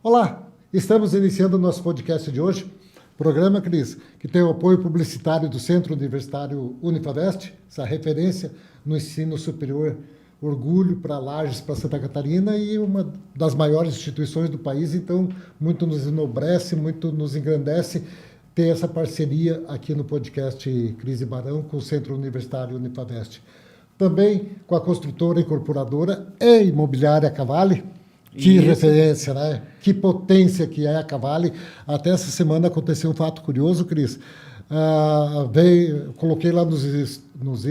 Olá, estamos iniciando o nosso podcast de hoje. Programa, Cris, que tem o apoio publicitário do Centro Universitário Unifavest, essa referência no ensino superior, orgulho para Lages, para Santa Catarina e uma das maiores instituições do país, então muito nos enobrece, muito nos engrandece ter essa parceria aqui no podcast Cris e Barão com o Centro Universitário Unifavest. Também com a construtora incorporadora e imobiliária Cavalli. Que Isso. referência, né? Que potência que é a Cavalli. Até essa semana aconteceu um fato curioso, Cris. Coloquei lá nos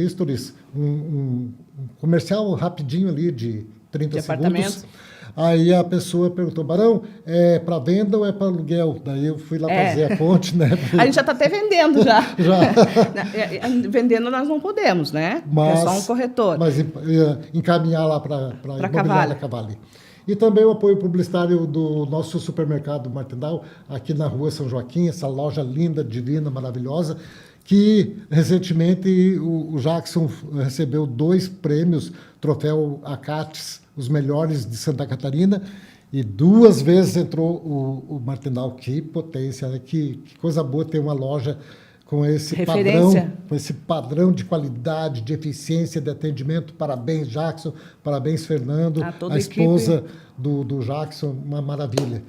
stories um comercial rapidinho ali de 30 segundos. Aí a pessoa perguntou, Barão, é para venda ou é para aluguel? Daí eu fui lá fazer a ponte, né? A gente já está até vendendo já. Já. Vendendo nós não podemos, né? Mas, é só um corretor. Mas encaminhar lá para a imobiliária Cavalli. E também o apoio publicitário do nosso supermercado Martindale, aqui na rua São Joaquim, essa loja linda, divina, maravilhosa, que recentemente o Jackson recebeu 2 prêmios, troféu Acates, os melhores de Santa Catarina, e 2 vezes entrou o Martindale. Que potência, né? Que coisa boa ter uma loja com esse padrão de qualidade, de eficiência, de atendimento. Parabéns, Jackson. Parabéns, Fernando. A esposa do Jackson, uma maravilha.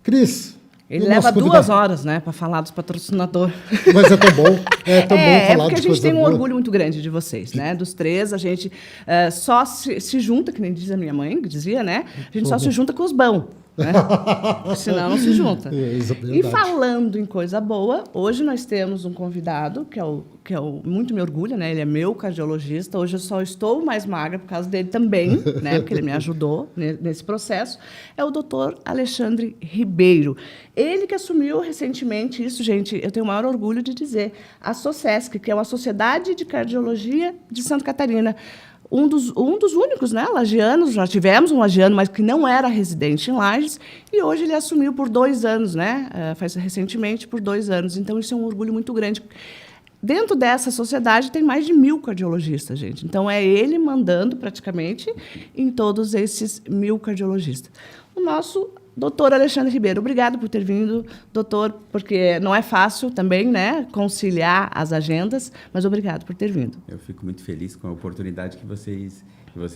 Cris. Ele leva 2 horas, né, para falar dos patrocinadores. Mas é tão bom. É tão bom falar de coisa boa. Porque a gente tem um orgulho muito grande de vocês, né? Dos 3, a gente só se junta, que nem diz a minha mãe, que dizia, né? A gente só se junta com os bons. Né? Senão não se junta. E falando em coisa boa, hoje nós temos um convidado que é o muito me orgulha, né? Ele é meu cardiologista. Hoje eu só estou mais magra por causa dele também, né? Porque ele me ajudou nesse processo. É o Dr. Alexandre Ribeiro. Ele que assumiu recentemente isso, gente. Eu tenho o maior orgulho de dizer a SOCESC, que é uma Sociedade de Cardiologia de Santa Catarina. Um dos únicos, né, lagianos, já tivemos um lagiano, mas que não era residente em Lages, e hoje ele assumiu por 2 anos, né, faz recentemente por 2 anos. Então, isso é um orgulho muito grande. Dentro dessa sociedade tem mais de 1.000 cardiologistas, gente. Então, é ele mandando, praticamente, em todos esses 1.000 cardiologistas. O nosso doutor Alexandre Ribeiro, obrigado por ter vindo, doutor, porque não é fácil também, né, conciliar as agendas, mas obrigado por ter vindo. Eu fico muito feliz com a oportunidade que vocês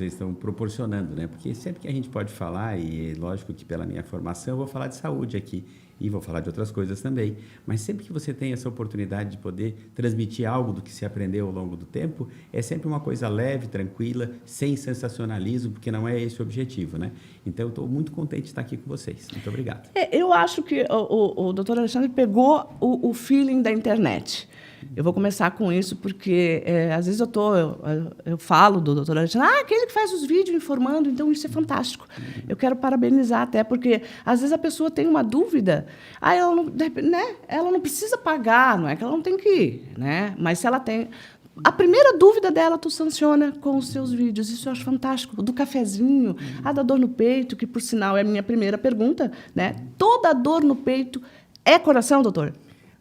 estão proporcionando, né? Porque sempre que a gente pode falar, e lógico que pela minha formação eu vou falar de saúde aqui, e vou falar de outras coisas também, mas sempre que você tem essa oportunidade de poder transmitir algo do que se aprendeu ao longo do tempo, é sempre uma coisa leve, tranquila, sem sensacionalismo, porque não é esse o objetivo, né? Então, eu estou muito contente de estar aqui com vocês. Muito obrigado. Eu acho que o doutor Alexandre pegou o feeling da internet. Eu vou começar com isso, porque às vezes eu falo do doutor Alexandre, aquele que faz os vídeos informando, então isso é fantástico. Eu quero parabenizar até, porque às vezes a pessoa tem uma dúvida, ela não precisa pagar, não é que ela não tem que ir, né? Mas se ela tem... A primeira dúvida dela, tu sanciona com os seus vídeos. Isso eu acho fantástico. Do cafezinho, a da dor no peito, que, por sinal, é a minha primeira pergunta, né? Toda dor no peito é coração, doutor?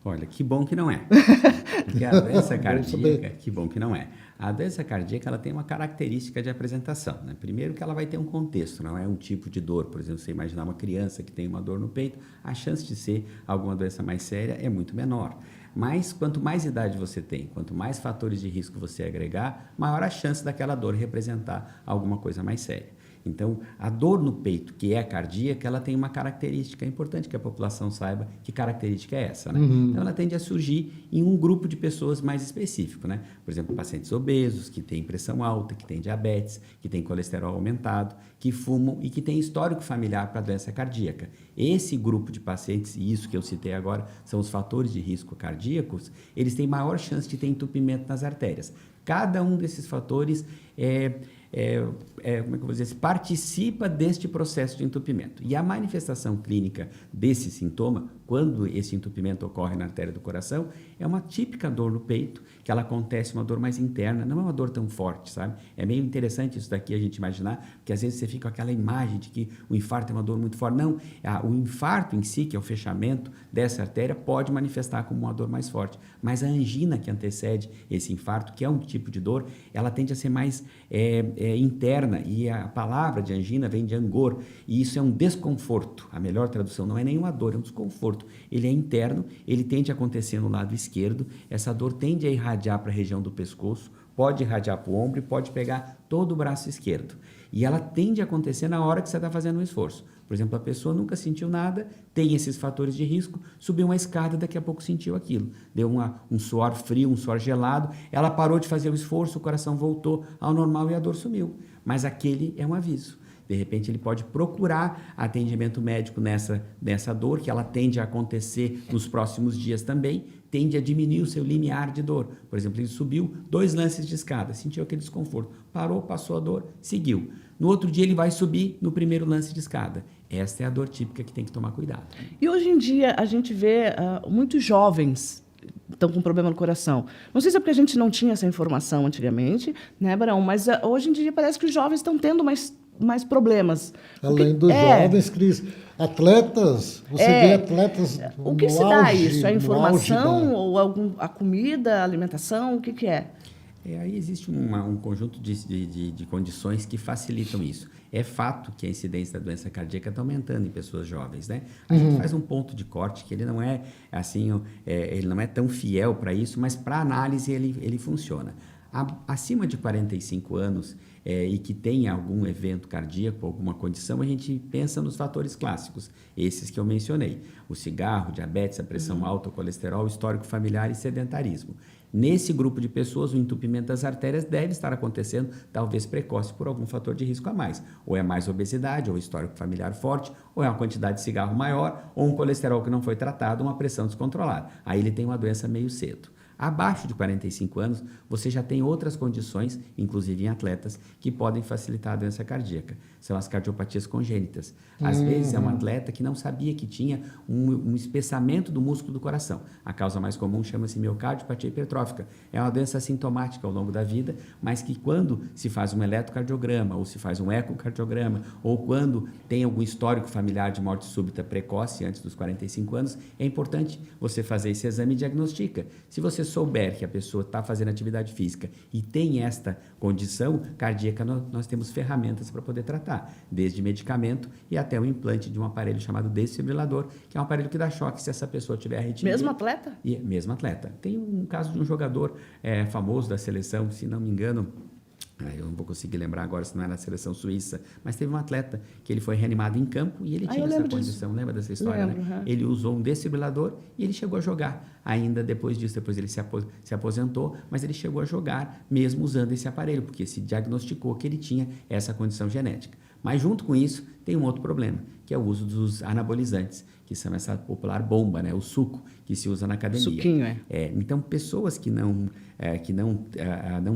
Olha, que bom que não é. Porque a doença cardíaca, que bom que não é. A doença cardíaca ela tem uma característica de apresentação, né? Primeiro que ela vai ter um contexto, não é um tipo de dor. Por exemplo, você imaginar uma criança que tem uma dor no peito, a chance de ser alguma doença mais séria é muito menor. Mas quanto mais idade você tem, quanto mais fatores de risco você agregar, maior a chance daquela dor representar alguma coisa mais séria. Então, a dor no peito, que é cardíaca, ela tem uma característica, é importante que a população saiba que característica é essa, né? Então, ela tende a surgir em um grupo de pessoas mais específico, né? Por exemplo, pacientes obesos, que têm pressão alta, que têm diabetes, que têm colesterol aumentado, que fumam e que têm histórico familiar para a doença cardíaca. Esse grupo de pacientes, e isso que eu citei agora, são os fatores de risco cardíacos, eles têm maior chance de ter entupimento nas artérias. Cada um desses fatores como é que eu vou dizer, participa deste processo de entupimento. E a manifestação clínica desse sintoma, quando esse entupimento ocorre na artéria do coração, é uma típica dor no peito, que ela acontece uma dor mais interna, não é uma dor tão forte, sabe? É meio interessante isso daqui a gente imaginar, porque às vezes você fica com aquela imagem de que o infarto é uma dor muito forte. Não, o infarto em si, que é o fechamento dessa artéria, pode manifestar como uma dor mais forte. Mas a angina que antecede esse infarto, que é um tipo de dor, ela tende a ser mais é interna, e a palavra de angina vem de angor, e isso é um desconforto. A melhor tradução não é nenhuma dor, é um desconforto. Ele é interno, ele tende a acontecer no lado esquerdo, essa dor tende a irradiar para a região do pescoço, pode irradiar para o ombro e pode pegar todo o braço esquerdo. E ela tende a acontecer na hora que você está fazendo um esforço. Por exemplo, a pessoa nunca sentiu nada, tem esses fatores de risco, subiu uma escada, daqui a pouco sentiu aquilo. Deu um suor frio, um suor gelado, ela parou de fazer o esforço, o coração voltou ao normal e a dor sumiu. Mas aquele é um aviso. De repente, ele pode procurar atendimento médico nessa dor, que ela tende a acontecer nos próximos dias também, tende a diminuir o seu limiar de dor. Por exemplo, ele subiu 2 lances de escada, sentiu aquele desconforto, parou, passou a dor, seguiu. No outro dia, ele vai subir no primeiro lance de escada. Esta é a dor típica que tem que tomar cuidado. E hoje em dia, a gente vê muitos jovens estão com problema no coração. Não sei se é porque a gente não tinha essa informação antigamente, né, Barão? Mas hoje em dia parece que os jovens estão tendo mais problemas. Além dos jovens, Cris, atletas, você vê atletas o que se dá isso? A informação ou a comida, a alimentação, o que é? Aí existe um conjunto de condições que facilitam isso. É fato que a incidência da doença cardíaca está aumentando em pessoas jovens, né? A gente faz um ponto de corte que ele não é assim, ele não é tão fiel para isso, mas para análise ele funciona. Acima de 45 anos e que tenha algum evento cardíaco, alguma condição, a gente pensa nos fatores clássicos, esses que eu mencionei. O cigarro, diabetes, a pressão alta, o colesterol, histórico familiar e sedentarismo. Nesse grupo de pessoas, o entupimento das artérias deve estar acontecendo, talvez precoce, por algum fator de risco a mais. Ou é mais obesidade, ou histórico familiar forte, ou é uma quantidade de cigarro maior, ou um colesterol que não foi tratado, uma pressão descontrolada. Aí ele tem uma doença meio cedo. Abaixo de 45 anos, você já tem outras condições, inclusive em atletas, que podem facilitar a doença cardíaca. São as cardiopatias congênitas. Às vezes é um atleta que não sabia que tinha um espessamento do músculo do coração. A causa mais comum chama-se miocardiopatia hipertrófica. É uma doença assintomática ao longo da vida, mas que quando se faz um eletrocardiograma, ou se faz um ecocardiograma, ou quando tem algum histórico familiar de morte súbita precoce, antes dos 45 anos, é importante você fazer esse exame e diagnostica. Se você souber que a pessoa está fazendo atividade física e tem esta condição cardíaca, nós temos ferramentas para poder tratar, desde medicamento e até o implante de um aparelho chamado desfibrilador, que é um aparelho que dá choque se essa pessoa tiver arritmia. Mesmo atleta? Mesmo atleta. Tem um caso de um jogador famoso da seleção, se não me engano, eu não vou conseguir lembrar agora se não é na seleção suíça, mas teve um atleta que ele foi reanimado em campo e ele tinha essa condição. Lembra dessa história, lembro, né? Ele usou um desfibrilador e ele chegou a jogar. Ainda depois disso, depois ele se aposentou, mas ele chegou a jogar mesmo usando esse aparelho, porque se diagnosticou que ele tinha essa condição genética. Mas junto com isso, tem um outro problema, que é o uso dos anabolizantes, que são essa popular bomba, né? O suco que se usa na academia. Suquinho, então, pessoas que não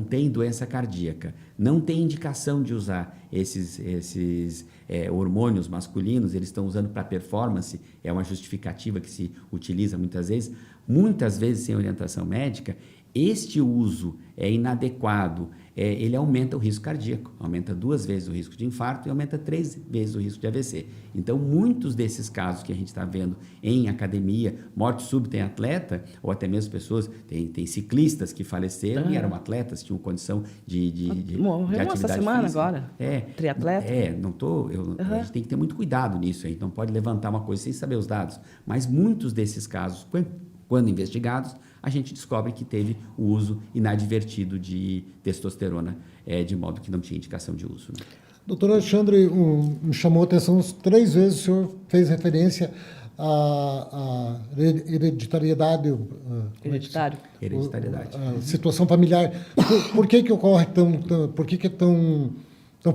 têm doença cardíaca, não têm indicação de usar esses hormônios masculinos, eles estão usando para performance, é uma justificativa que se utiliza muitas vezes sem orientação médica. Este uso é inadequado, ele aumenta o risco cardíaco, aumenta 2 vezes o risco de infarto e aumenta 3 vezes o risco de AVC. Então, muitos desses casos que a gente está vendo em academia, morte súbita em atleta, ou até mesmo pessoas, tem ciclistas que faleceram e eram atletas, tinham condição de morreu atividade essa semana física. agora? Triatleta? A gente tem que ter muito cuidado nisso, a gente não pode levantar uma coisa sem saber os dados, mas muitos desses casos, quando investigados, a gente descobre que teve o uso inadvertido de testosterona, de modo que não tinha indicação de uso. Né? Doutor Alexandre, me chamou a atenção 3 vezes, o senhor fez referência à hereditariedade. Hereditariedade. A situação familiar. Por que ocorre por que é tão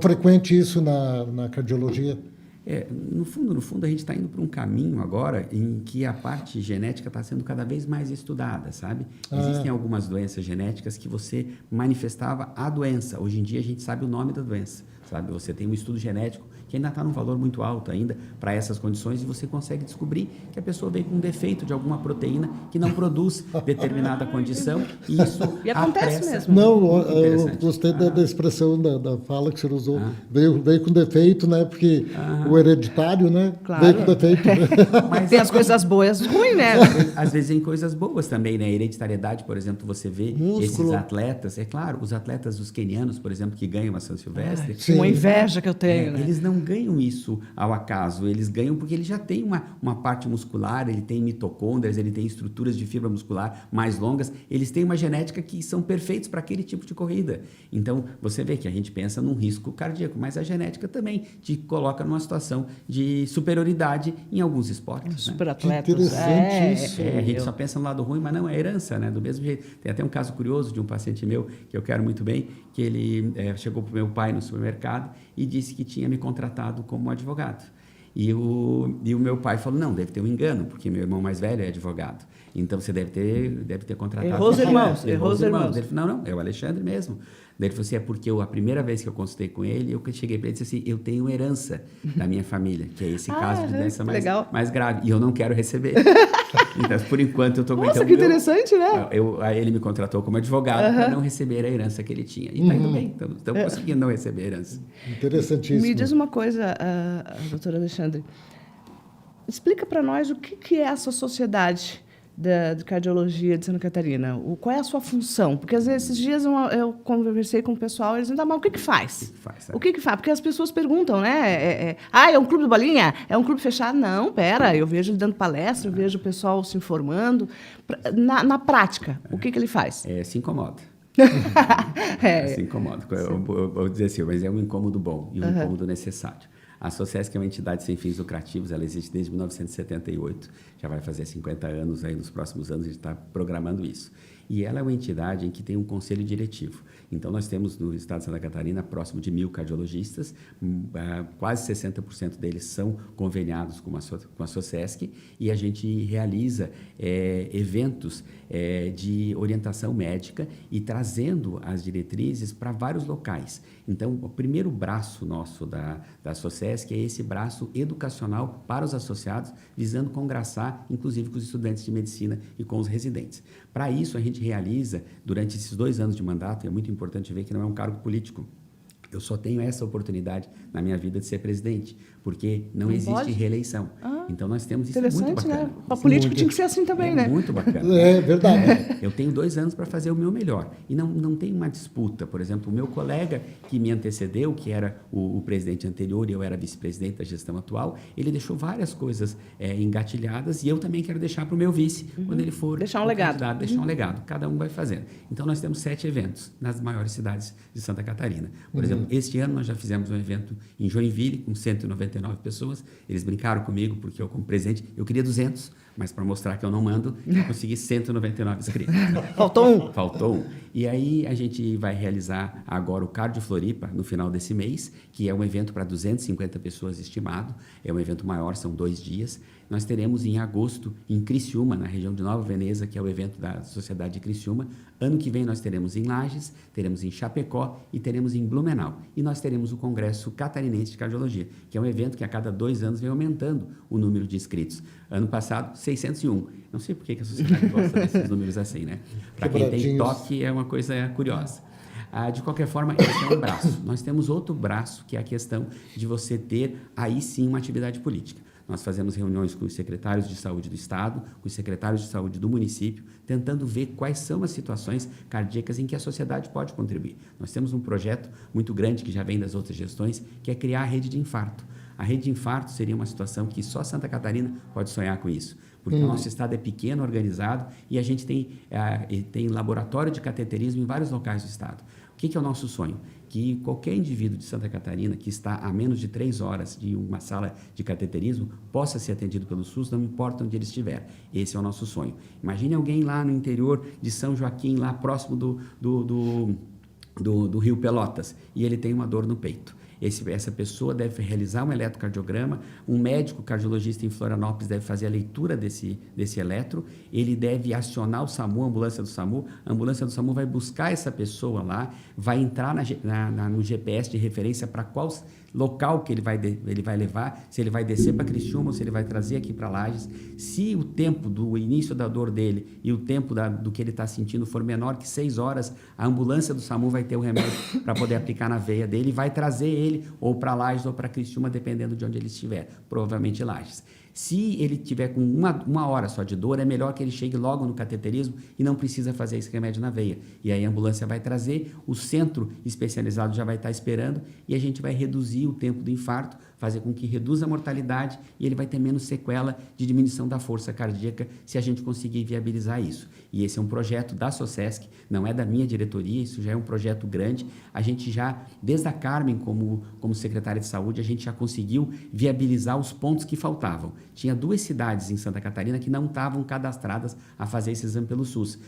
frequente isso na cardiologia? No fundo, a gente está indo para um caminho agora em que a parte genética está sendo cada vez mais estudada, sabe? Existem algumas doenças genéticas que você manifestava a doença. Hoje em dia, a gente sabe o nome da doença, sabe? Você tem um estudo genético que ainda está num valor muito alto ainda para essas condições, e você consegue descobrir que a pessoa veio com um defeito de alguma proteína que não produz determinada condição, e isso e acontece mesmo. Não, eu gostei da expressão da fala que o senhor usou. Veio com defeito, né? Porque o hereditário, né? Claro. Veio com defeito. Né? Mas, tem as coisas boas ruins, né? Às vezes tem coisas boas também, né? A hereditariedade, por exemplo, você vê esses atletas, é claro, os atletas os quenianos, por exemplo, que ganham a São Silvestre. Uma inveja que eu tenho, né? Eles não ganham isso ao acaso, eles ganham porque ele já tem uma parte muscular, ele tem mitocôndrias, ele tem estruturas de fibra muscular mais longas, eles têm uma genética que são perfeitos para aquele tipo de corrida. Então, você vê que a gente pensa num risco cardíaco, mas a genética também te coloca numa situação de superioridade em alguns esportes. Superatletas. Interessante isso. A gente só pensa no lado ruim, mas não, é herança, né? Do mesmo jeito. Tem até um caso curioso de um paciente meu, que eu quero muito bem, que ele chegou para o meu pai no supermercado e disse que tinha me contratado como advogado. E o meu pai falou, não, deve ter um engano, porque meu irmão mais velho é advogado. Então, você deve ter contratado... Errou os irmãos. Ele falou, não, é o Alexandre mesmo. Daí ele falou assim, é porque a primeira vez que eu consultei com ele, eu cheguei para ele e disse assim, eu tenho herança da minha família, que é esse caso de doença mais grave, e eu não quero receber. Então, por enquanto, eu estou aguentando... Nossa, que interessante, né? Ele me contratou como advogado para não receber a herança que ele tinha. E está indo bem, estamos conseguindo não receber a herança. Interessantíssimo. Me diz uma coisa, doutor Alexandre, explica para nós o que é essa sociedade de cardiologia de Santa Catarina. Qual é a sua função? Porque, às vezes, esses dias eu conversei com o pessoal e eles dizem, mas o que faz? O que faz? Porque as pessoas perguntam, né? É um clube de bolinha? É um clube fechado? Não, pera, eu vejo ele dando palestra, eu vejo o pessoal se informando. Na prática, o que ele faz? Se incomoda. Se incomoda. Eu vou dizer assim, mas é um incômodo bom e um incômodo necessário. A SOCESC é uma entidade sem fins lucrativos, ela existe desde 1978, já vai fazer 50 anos aí nos próximos anos, a gente está programando isso. E ela é uma entidade em que tem um conselho diretivo. Então, nós temos no estado de Santa Catarina próximo de 1.000 cardiologistas, quase 60% deles são conveniados com a SOCESC, e a gente realiza eventos de orientação médica e trazendo as diretrizes para vários locais. Então, o primeiro braço nosso da SOCESC é esse braço educacional para os associados, visando congraçar, inclusive, com os estudantes de medicina e com os residentes. Para isso, a gente realiza, durante esses 2 anos de mandato, é muito importante ver que não é um cargo político. Eu só tenho essa oportunidade na minha vida de ser presidente, porque não existe reeleição. Então, nós temos isso muito bacana. Né? Para político tinha que ser assim também, né? Muito bacana. É verdade. Eu tenho 2 anos para fazer o meu melhor. E não tem uma disputa. Por exemplo, o meu colega que me antecedeu, que era o presidente anterior e eu era vice-presidente da gestão atual, ele deixou várias coisas engatilhadas e eu também quero deixar para o meu vice, quando ele for... Deixar um legado. Deixar um legado. Cada um vai fazendo. Então, nós temos 7 eventos nas maiores cidades de Santa Catarina. Por exemplo, este ano nós já fizemos um evento em Joinville com 199 pessoas. Eles brincaram comigo porque eu, como presidente, eu queria 200, mas para mostrar que eu não mando, eu consegui 199 inscritos. Faltou um. E aí a gente vai realizar agora o Cardio Floripa no final desse mês, que é um evento para 250 pessoas estimado. É um evento maior, são 2 dias. Nós teremos em agosto, em Criciúma, na região de Nova Veneza, que é o evento da Sociedade de Criciúma. Ano que vem nós teremos em Lages, teremos em Chapecó e teremos em Blumenau. E nós teremos o Congresso Catarinense de Cardiologia, que é um evento que a cada 2 anos vem aumentando o número de inscritos. Ano passado, 601. Não sei por que a sociedade gosta desses números assim, né? Para quem tem toque, é uma coisa curiosa. De qualquer forma, esse é um braço. Nós temos outro braço, que é a questão de você ter, aí sim, uma atividade política. Nós fazemos reuniões com os secretários de saúde do Estado, com os secretários de saúde do município, tentando ver quais são as situações cardíacas em que a sociedade pode contribuir. Nós temos um projeto muito grande, que já vem das outras gestões, que é criar a rede de infarto. A rede de infarto seria uma situação que só Santa Catarina pode sonhar com isso, porque o nosso estado é pequeno, organizado, e a gente tem laboratório de cateterismo em vários locais do estado. O que é o nosso sonho? Que qualquer indivíduo de Santa Catarina que está a menos de 3 horas de uma sala de cateterismo possa ser atendido pelo SUS, não importa onde ele estiver. Esse é o nosso sonho. Imagine alguém lá no interior de São Joaquim, lá próximo do Rio Pelotas, e ele tem uma dor no peito. Essa pessoa deve realizar um eletrocardiograma, um médico cardiologista em Florianópolis deve fazer a leitura desse eletro, ele deve acionar o SAMU, a ambulância do SAMU vai buscar essa pessoa lá, vai entrar no GPS de referência para qual local que ele vai levar, se ele vai descer para Criciúma ou se ele vai trazer aqui para Lages. Se o tempo do início da dor dele e o tempo do que ele está sentindo for menor que 6 horas, a ambulância do SAMU vai ter o remédio para poder aplicar na veia dele e vai trazer ele ou para Lages ou para Criciúma, dependendo de onde ele estiver, provavelmente Lages. Se ele tiver com uma hora só de dor, é melhor que ele chegue logo no cateterismo e não precisa fazer esse remédio na veia. E aí a ambulância vai trazer, o centro especializado já vai estar esperando e a gente vai reduzir o tempo do infarto, fazer com que reduza a mortalidade e ele vai ter menos sequela de diminuição da força cardíaca se a gente conseguir viabilizar isso. E esse é um projeto da SOCESC, não é da minha diretoria, isso já é um projeto grande. A gente já, desde a Carmen como secretária de saúde, a gente já conseguiu viabilizar os pontos que faltavam. Tinha 2 cidades em Santa Catarina que não estavam cadastradas a fazer esse exame pelo SUS.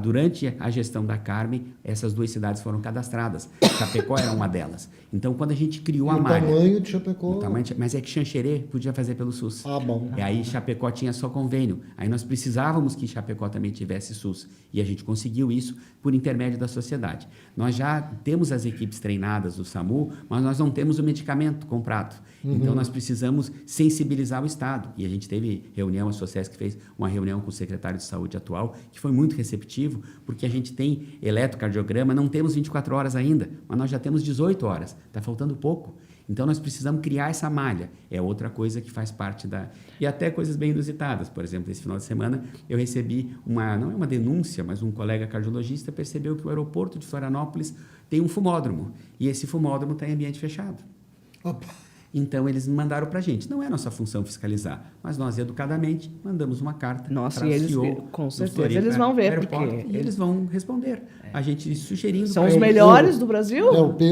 Durante a gestão da Carmen, essas 2 cidades foram cadastradas. Chapecó era uma delas. Então, quando a gente criou a malha... O tamanho de Chapecó... Mas é que Xanxerê podia fazer pelo SUS. Bom. E aí Chapecó tinha só convênio. Aí nós precisávamos que Chapecó também tivesse SUS. E a gente conseguiu isso por intermédio da sociedade. Nós já temos as equipes treinadas do SAMU, mas nós não temos o medicamento comprado. Então, nós precisamos sensibilizar o Estado. E a gente teve reunião, a SOCESC fez uma reunião com o secretário de saúde atual, que foi muito receptivo, porque a gente tem eletrocardiograma, não temos 24 horas ainda, mas nós já temos 18 horas. Está faltando pouco. Então, nós precisamos criar essa malha. É outra coisa que faz parte da... E até coisas bem inusitadas. Por exemplo, esse final de semana, eu recebi não é uma denúncia, mas um colega cardiologista percebeu que o aeroporto de Florianópolis tem um fumódromo. E esse fumódromo está em ambiente fechado. Opa. Então, eles mandaram para a gente. Não é nossa função fiscalizar, mas nós, educadamente, mandamos uma carta para o CEO. Com certeza, eles vão ver, porque eles vão responder. A gente sugerindo... São os melhores do Brasil?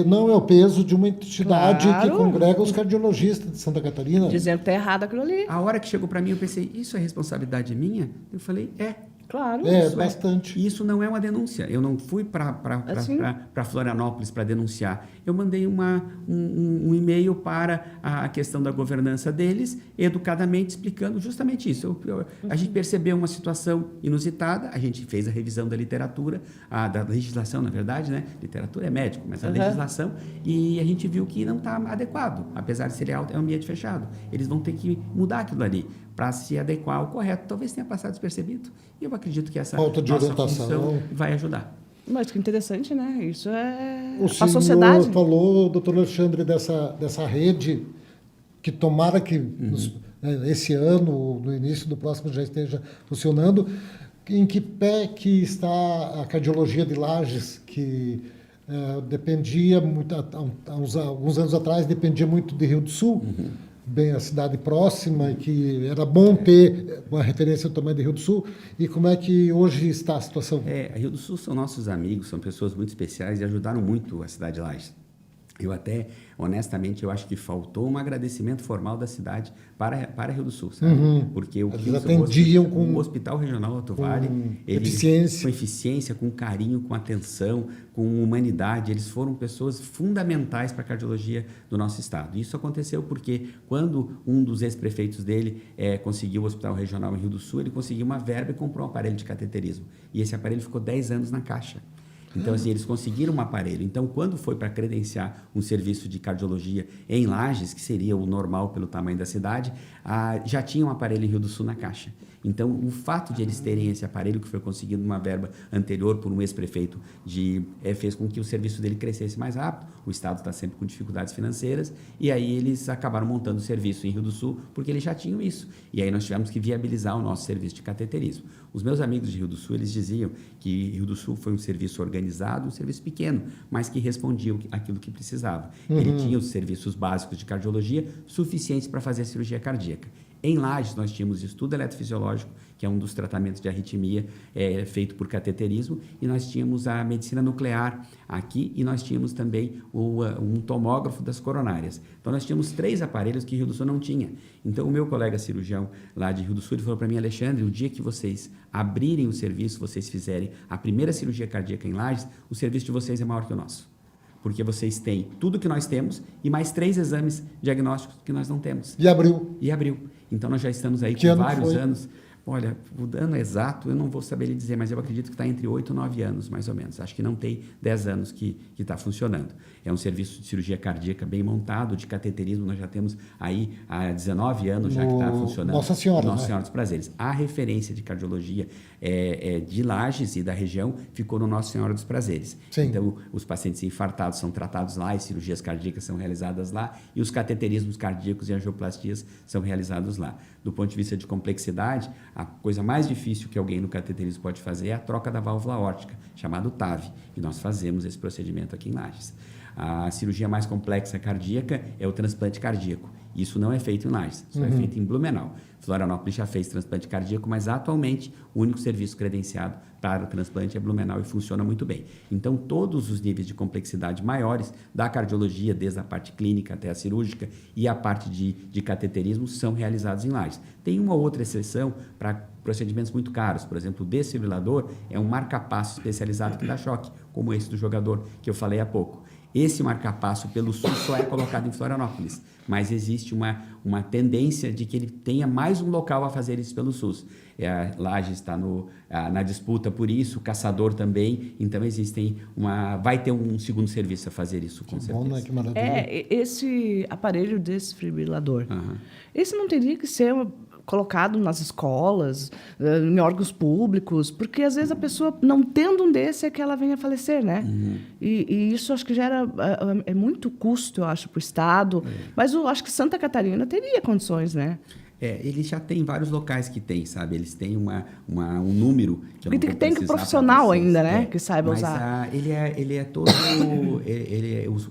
Não é o peso de uma entidade que congrega os cardiologistas de Santa Catarina. Dizendo que está errado aquilo ali. A hora que chegou para mim, eu pensei, isso é responsabilidade minha? Eu falei, Claro. Bastante. Isso não é uma denúncia. Eu não fui para Florianópolis para denunciar. Eu mandei um e-mail para a questão da governança deles, educadamente explicando justamente isso. A gente percebeu uma situação inusitada, a gente fez a revisão da literatura, da legislação, na verdade, né? Literatura é médico, mas a legislação, e a gente viu que não está adequado, apesar de ser é um ambiente fechado. Eles vão ter que mudar aquilo ali para se adequar ao correto. Talvez tenha passado despercebido. E eu acredito que essa falta de nossa orientação função vai ajudar. Mas que interessante, né? Isso é a sociedade. O senhor falou, doutor Alexandre, dessa rede que tomara que esse ano, no início do próximo, já esteja funcionando. Em que pé que está a cardiologia de Lages, que dependia muito, alguns anos atrás, dependia muito de Rio do Sul, bem a cidade próxima, e que era bom ter uma referência do tamanho de Rio do Sul. E como é que hoje está a situação? Rio do Sul são nossos amigos, são pessoas muito especiais e ajudaram muito a cidade de Lages. Eu até, honestamente, eu acho que faltou um agradecimento formal da cidade para Rio do Sul, sabe? Porque eles atendiam com o Hospital Regional Alto Vale, com eficiência, com carinho, com atenção, com humanidade, eles foram pessoas fundamentais para a cardiologia do nosso estado. Isso aconteceu porque quando um dos ex-prefeitos dele conseguiu o Hospital Regional em Rio do Sul, ele conseguiu uma verba e comprou um aparelho de cateterismo. E esse aparelho ficou 10 anos na caixa. Então, assim, eles conseguiram um aparelho. Então, quando foi para credenciar um serviço de cardiologia em Lages, que seria o normal pelo tamanho da cidade, já tinha um aparelho em Rio do Sul na caixa. Então, o fato de eles terem esse aparelho, que foi conseguido numa verba anterior por um ex-prefeito, fez com que o serviço dele crescesse mais rápido. O Estado está sempre com dificuldades financeiras, e aí eles acabaram montando o serviço em Rio do Sul, porque eles já tinham isso. E aí nós tivemos que viabilizar o nosso serviço de cateterismo. Os meus amigos de Rio do Sul, eles diziam que Rio do Sul foi um serviço organizado, um serviço pequeno, mas que respondia aquilo que precisava. Ele tinha os serviços básicos de cardiologia suficientes para fazer a cirurgia cardíaca. Em Lages, nós tínhamos estudo eletrofisiológico, que é um dos tratamentos de arritmia feito por cateterismo, e nós tínhamos a medicina nuclear aqui, e nós tínhamos também um tomógrafo das coronárias. Então, nós tínhamos 3 aparelhos que Rio do Sul não tinha. Então, o meu colega cirurgião lá de Rio do Sul, ele falou para mim, Alexandre, o dia que vocês abrirem o serviço, vocês fizerem a primeira cirurgia cardíaca em Lages, o serviço de vocês é maior que o nosso. Porque vocês têm tudo que nós temos e mais 3 exames diagnósticos que nós não temos. E abriu. Então, nós já estamos aí com vários anos. Olha, o dano exato eu não vou saber lhe dizer, mas eu acredito que está entre 8 e 9 anos, mais ou menos. Acho que não tem 10 anos que está funcionando. É um serviço de cirurgia cardíaca bem montado, de cateterismo, nós já temos aí há 19 anos já que está funcionando. Nossa Senhora. Nossa Senhora dos Prazeres. A referência de cardiologia de Lages e da região ficou no Nossa Senhora dos Prazeres. Sim. Então, os pacientes infartados são tratados lá, as cirurgias cardíacas são realizadas lá e os cateterismos cardíacos e angioplastias são realizados lá. Do ponto de vista de complexidade, a coisa mais difícil que alguém no cateterismo pode fazer é a troca da válvula aórtica, chamado TAV, e nós fazemos esse procedimento aqui em Lages. A cirurgia mais complexa cardíaca é o transplante cardíaco. Isso não é feito em Lages, isso é feito em Blumenau. Florianópolis já fez transplante cardíaco, mas atualmente o único serviço credenciado para o transplante é Blumenau e funciona muito bem. Então, todos os níveis de complexidade maiores da cardiologia, desde a parte clínica até a cirúrgica e a parte de cateterismo, são realizados em Lages. Tem uma outra exceção para procedimentos muito caros. Por exemplo, o desfibrilador é um marca-passo especializado que dá choque, como esse do jogador que eu falei há pouco. Esse marca-passo pelo SUS só é colocado em Florianópolis, mas existe uma tendência de que ele tenha mais um local a fazer isso pelo SUS. Lages está na disputa por isso, o Caçador também, então vai ter um segundo serviço a fazer isso, com certeza. Bom, né? Que maravilha. Esse aparelho desfibrilador, esse não teria que ser colocado nas escolas, em órgãos públicos, porque às vezes a pessoa, não tendo um desse, é que ela venha a falecer, né? E isso acho que gera é muito custo, eu acho, para o Estado. Mas eu acho que Santa Catarina teria condições, né? Ele já tem vários locais que tem, sabe? Eles têm um número que eu não vou Tem que precisar profissional pra vocês. ainda, né? Que saiba usar. Ele é todo...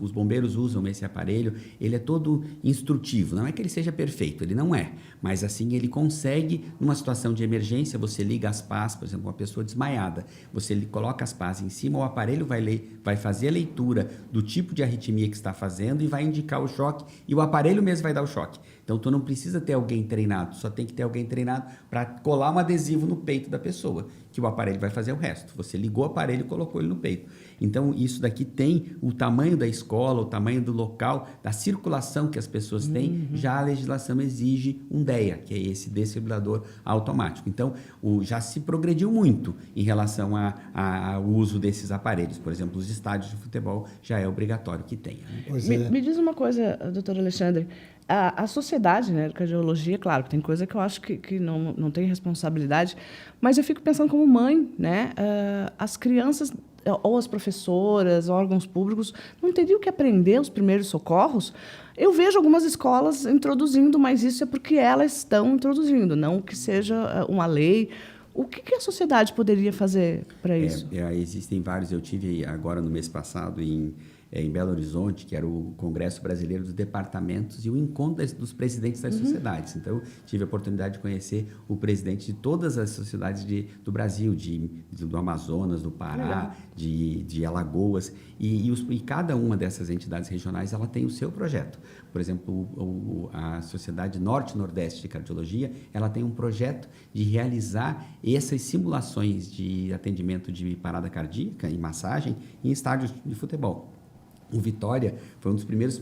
os bombeiros usam esse aparelho, ele é todo instrutivo. Não é que ele seja perfeito, ele não é. Mas assim, ele consegue, numa situação de emergência, você liga as pás, por exemplo, uma pessoa desmaiada, você coloca as pás em cima, o aparelho vai fazer a leitura do tipo de arritmia que está fazendo e vai indicar o choque, e o aparelho mesmo vai dar o choque. Então, tu não precisa ter alguém treinado, só tem que ter alguém treinado para colar um adesivo no peito da pessoa, que o aparelho vai fazer o resto. Você ligou o aparelho e colocou ele no peito. Então, isso daqui tem o tamanho da escola, o tamanho do local, da circulação que as pessoas têm, já a legislação exige um DEA, que é esse desfibrilador automático. Então, já se progrediu muito em relação ao uso desses aparelhos. Por exemplo, os estádios de futebol já é obrigatório que tenha. Né? Me diz uma coisa, doutor Alexandre. A sociedade, né, de cardiologia, claro, tem coisa que eu acho que não tem responsabilidade, mas eu fico pensando como mãe, né? As crianças, ou as professoras, órgãos públicos, não teriam que aprender os primeiros socorros? Eu vejo algumas escolas introduzindo, mas isso é porque elas estão introduzindo, não que seja uma lei. O que a sociedade poderia fazer para isso? Existem vários. Eu tive agora no mês passado em Belo Horizonte, que era o Congresso Brasileiro dos Departamentos e o encontro dos presidentes das sociedades. Então, tive a oportunidade de conhecer o presidente de todas as sociedades do Brasil, do Amazonas, do Pará, de Alagoas, e cada uma dessas entidades regionais ela tem o seu projeto. Por exemplo, a Sociedade Norte-Nordeste de Cardiologia, ela tem um projeto de realizar essas simulações de atendimento de parada cardíaca e massagem em estádios de futebol. O Vitória foi um dos primeiros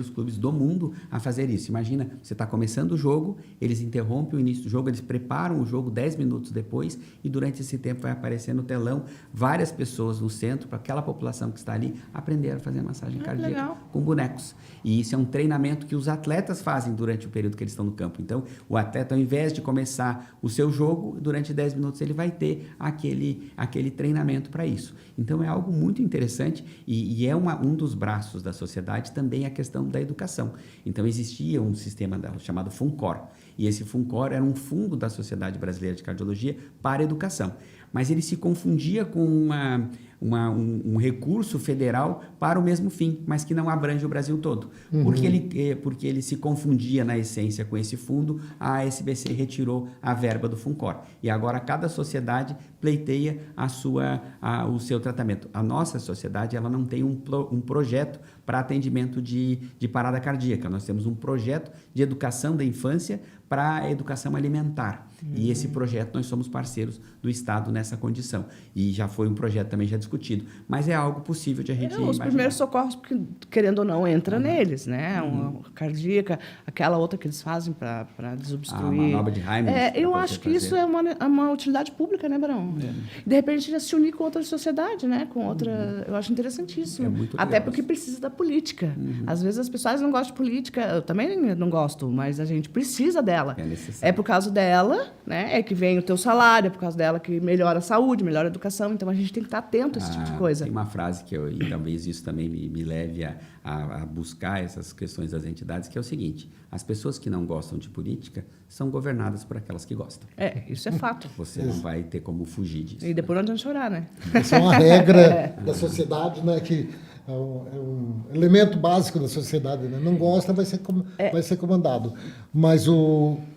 clubes do mundo a fazer isso. Imagina, você está começando o jogo, eles interrompem o início do jogo, eles preparam o jogo 10 minutos depois e durante esse tempo vai aparecer no telão várias pessoas no centro para aquela população que está ali aprender a fazer massagem cardíaca legal. Com bonecos. E isso é um treinamento que os atletas fazem durante o período que eles estão no campo. Então, o atleta, ao invés de começar o seu jogo, durante 10 minutos ele vai ter aquele treinamento para isso. Então, é algo muito interessante e é um dos braços da sociedade também a questão da educação. Então, existia um sistema chamado FUNCOR, e esse FUNCOR era um fundo da Sociedade Brasileira de Cardiologia para a educação, mas ele se confundia com um recurso federal para o mesmo fim, mas que não abrange o Brasil todo. Porque ele se confundia na essência com esse fundo, a SBC retirou a verba do FUNCOR. E agora cada sociedade pleiteia o seu tratamento. A nossa sociedade ela não tem um projeto para atendimento de parada cardíaca. Nós temos um projeto de educação da infância para a educação alimentar. E esse projeto nós somos parceiros do Estado nessa condição. E já foi um projeto também já discutido discutido. Mas é algo possível de a gente Os primeiros socorros, porque, querendo ou não, entra neles, né? Uma cardíaca, aquela outra que eles fazem para desobstruir. A manobra de Heimlich. Eu acho que isso é uma utilidade pública, né, Barão? De repente, já se unir com outra sociedade, né? Com outra... Eu acho interessantíssimo. É muito legal até porque precisa da política. Às vezes as pessoas não gostam de política, eu também não gosto, mas a gente precisa dela. É necessário. É por causa dela, né? É que vem o teu salário, é por causa dela que melhora a saúde, melhora a educação. Então a gente tem que estar atento a esse tipo de coisa. Tem uma frase que e talvez isso também me leve a buscar essas questões das entidades, que é o seguinte: as pessoas que não gostam de política são governadas por aquelas que gostam. Isso é fato. Você não vai ter como fugir disso. E depois não adianta chorar, né? Essa é uma regra da sociedade, né, que é um elemento básico da sociedade, né? Não gosta, vai ser comandado. Mas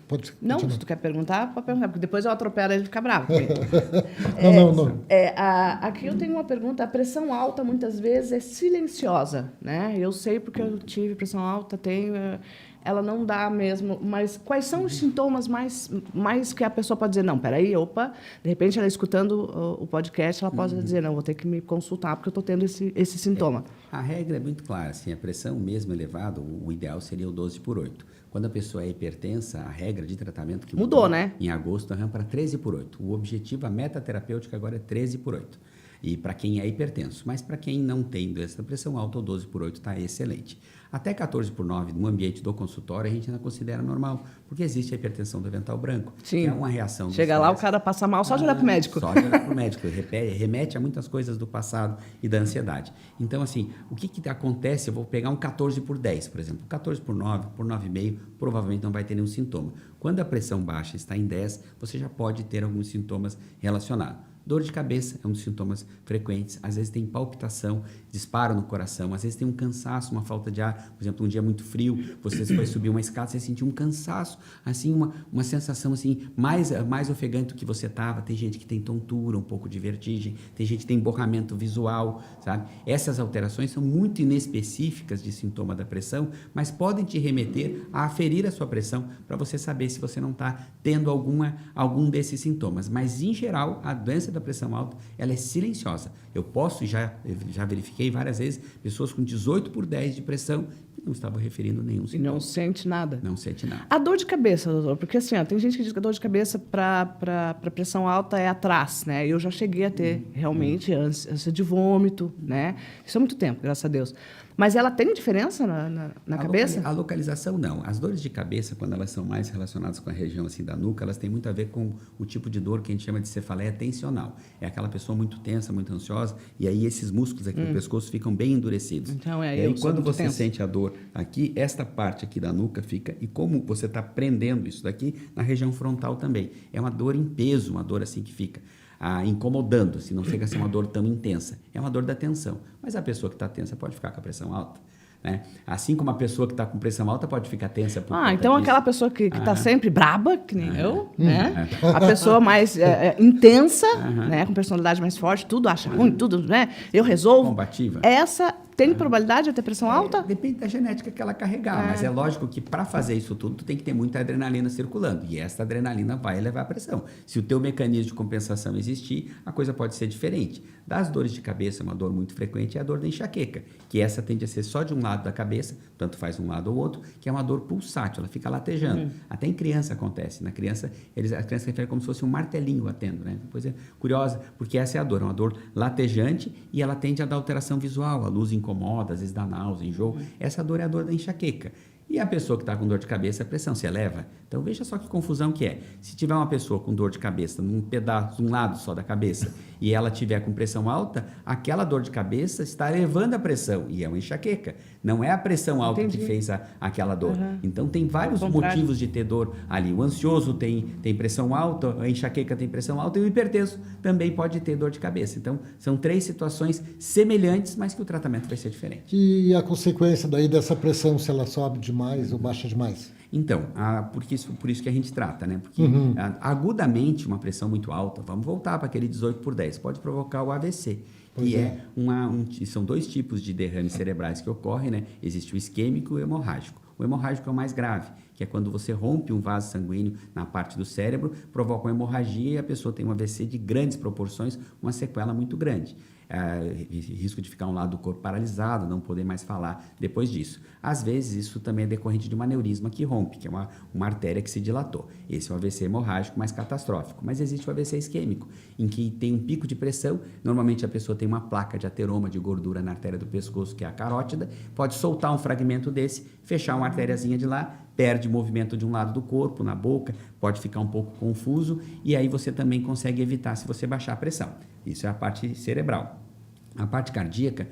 pode não, continuar. se tu quer perguntar, pode perguntar, porque depois eu atropelo e ele fica bravo. Não. Aqui eu tenho uma pergunta. A pressão alta, muitas vezes, é silenciosa, né? Eu sei porque eu tive pressão alta, tenho... Ela não dá mesmo, mas quais são os sintomas mais que a pessoa pode dizer, não, peraí, opa, de repente ela escutando o podcast, ela pode dizer, não, vou ter que me consultar porque eu estou tendo esse sintoma. A regra é muito clara, assim, a pressão mesmo elevada, o ideal seria o 12/8. Quando a pessoa é hipertensa, a regra de tratamento que mudou, né? Em agosto, para 13/8. O objetivo, a meta terapêutica agora é 13/8. E para quem é hipertenso, mas para quem não tem doença da pressão alta, o 12/8 está excelente. Até 14/9, no ambiente do consultório, a gente ainda considera normal, porque existe a hipertensão do avental branco, Sim. que é uma reação... Chega lá, o cara passa mal só de olhar para o médico. Só de olhar para o médico, remete a muitas coisas do passado e da ansiedade. Então, assim, o que acontece? Eu vou pegar um 14/10, por exemplo. 14/9, por 9,5, provavelmente não vai ter nenhum sintoma. Quando a pressão baixa está em 10, você já pode ter alguns sintomas relacionados. Dor de cabeça é um dos sintomas frequentes. Às vezes tem palpitação, disparo no coração. Às vezes tem um cansaço, uma falta de ar. Por exemplo, um dia muito frio, você foi subir uma escada, você sentiu um cansaço, assim, uma sensação assim, mais ofegante do que você estava. Tem gente que tem tontura, um pouco de vertigem. Tem gente que tem emborramento visual, sabe? Essas alterações são muito inespecíficas de sintoma da pressão, mas podem te remeter a aferir a sua pressão para você saber se você não está tendo algum desses sintomas. Mas, em geral, a doença da pressão alta, ela é silenciosa. Eu já verifiquei várias vezes pessoas com 18/10 de pressão que não estavam referindo nenhum sintoma. E não sente nada. Não sente nada. A dor de cabeça, doutor, porque assim, tem gente que diz que a dor de cabeça para pressão alta é atrás, né? Eu já cheguei a ter realmente ânsia de vômito, né? Isso há muito tempo, graças a Deus. Mas ela tem diferença na cabeça? A localização, não. As dores de cabeça, quando elas são mais relacionadas com a região assim, da nuca, elas têm muito a ver com o tipo de dor que a gente chama de cefaleia tensional. É aquela pessoa muito tensa, muito ansiosa, e aí esses músculos aqui do pescoço ficam bem endurecidos. Então, e aí, quando você tenso. sente a dor aqui, esta parte aqui da nuca fica... E como você está prendendo isso daqui, na região frontal também. É uma dor em peso, uma dor assim que fica... incomodando, assim, não chega a ser uma dor tão intensa. É uma dor da tensão. Mas a pessoa que está tensa pode ficar com a pressão alta. Né? Assim como a pessoa que está com pressão alta pode ficar tensa por conta então disso. aquela pessoa que está sempre braba, que nem eu, né? A pessoa mais intensa, né? Com personalidade mais forte, tudo acha ruim, tudo, né? Eu resolvo. Combativa. Essa tem probabilidade de ter pressão alta? Depende da genética que ela carregar, mas é lógico que para fazer isso tudo, tu tem que ter muita adrenalina circulando, e essa adrenalina vai elevar a pressão. Se o teu mecanismo de compensação existir, a coisa pode ser diferente. Das dores de cabeça, uma dor muito frequente é a dor da enxaqueca, que essa tende a ser só de um lado da cabeça, tanto faz um lado ou outro, que é uma dor pulsátil, ela fica latejando. Até em criança acontece. Na criança, a criança refere como se fosse um martelinho batendo, né? Coisa curiosa, porque essa é uma dor latejante, e ela tende a dar alteração visual, a luz incomoda, às vezes dá náusea, enjoo. Essa dor é a dor da enxaqueca. E a pessoa que está com dor de cabeça, a pressão se eleva. Então, veja só que confusão que é. Se tiver uma pessoa com dor de cabeça num pedaço, um lado só da cabeça, e ela tiver com pressão alta, aquela dor de cabeça está elevando a pressão, e é uma enxaqueca. Não é a pressão alta que fez aquela dor. Então, tem vários motivos de ter dor ali. O ansioso tem pressão alta, a enxaqueca tem pressão alta, e o hipertenso também pode ter dor de cabeça. Então, são 3 situações semelhantes, mas que o tratamento vai ser diferente. E a consequência daí dessa pressão, se ela sobe demais ou baixa demais? Então, por isso que a gente trata, né? Porque agudamente uma pressão muito alta, vamos voltar para aquele 18/10, pode provocar o AVC, são 2 tipos de derrames cerebrais que ocorrem, né? Existe o isquêmico e o hemorrágico. O hemorrágico é o mais grave, que é quando você rompe um vaso sanguíneo na parte do cérebro, provoca uma hemorragia e a pessoa tem um AVC de grandes proporções, uma sequela muito grande. Risco de ficar um lado do corpo paralisado, não poder mais falar depois disso. Às vezes, isso também é decorrente de um aneurisma que rompe, que é uma artéria que se dilatou. Esse é o AVC hemorrágico mais catastrófico. Mas existe o AVC isquêmico, em que tem um pico de pressão. Normalmente, a pessoa tem uma placa de ateroma de gordura na artéria do pescoço, que é a carótida. Pode soltar um fragmento desse, fechar uma artériazinha de lá, perde movimento de um lado do corpo, na boca, pode ficar um pouco confuso, e aí você também consegue evitar se você baixar a pressão. Isso é a parte cerebral. A parte cardíaca,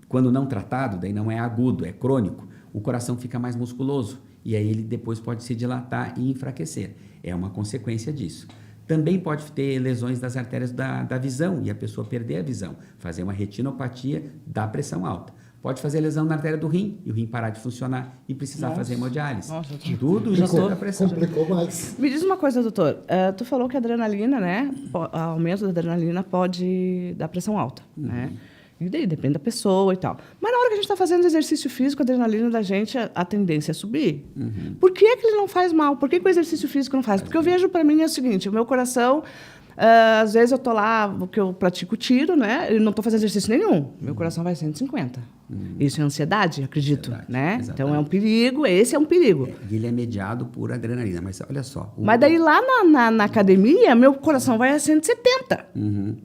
quando não tratado, daí não é agudo, é crônico, o coração fica mais musculoso, e aí ele depois pode se dilatar e enfraquecer. É uma consequência disso. Também pode ter lesões das artérias da visão, e a pessoa perder a visão, fazer uma retinopatia da pressão alta. Pode fazer lesão na artéria do rim, e o rim parar de funcionar e precisar fazer hemodiálise. Tudo isso da pressão. Complicou mais. Me diz uma coisa, doutor. Tu falou que a adrenalina, né? O aumento da adrenalina pode dar pressão alta, né? E daí depende da pessoa e tal. Mas na hora que a gente está fazendo exercício físico, a adrenalina da gente, a tendência é subir. Por que ele não faz mal? Por que o exercício físico não faz? Porque eu vejo, para mim, é o seguinte, o meu coração... às vezes eu tô lá, porque eu pratico tiro, né? Eu não estou fazendo exercício nenhum. Meu coração vai 150. Isso é ansiedade, acredito, né? Exatamente. Então é um perigo, esse é um perigo. Ele é mediado por adrenalina, mas olha só. Mas daí lá na academia, meu coração vai a 170,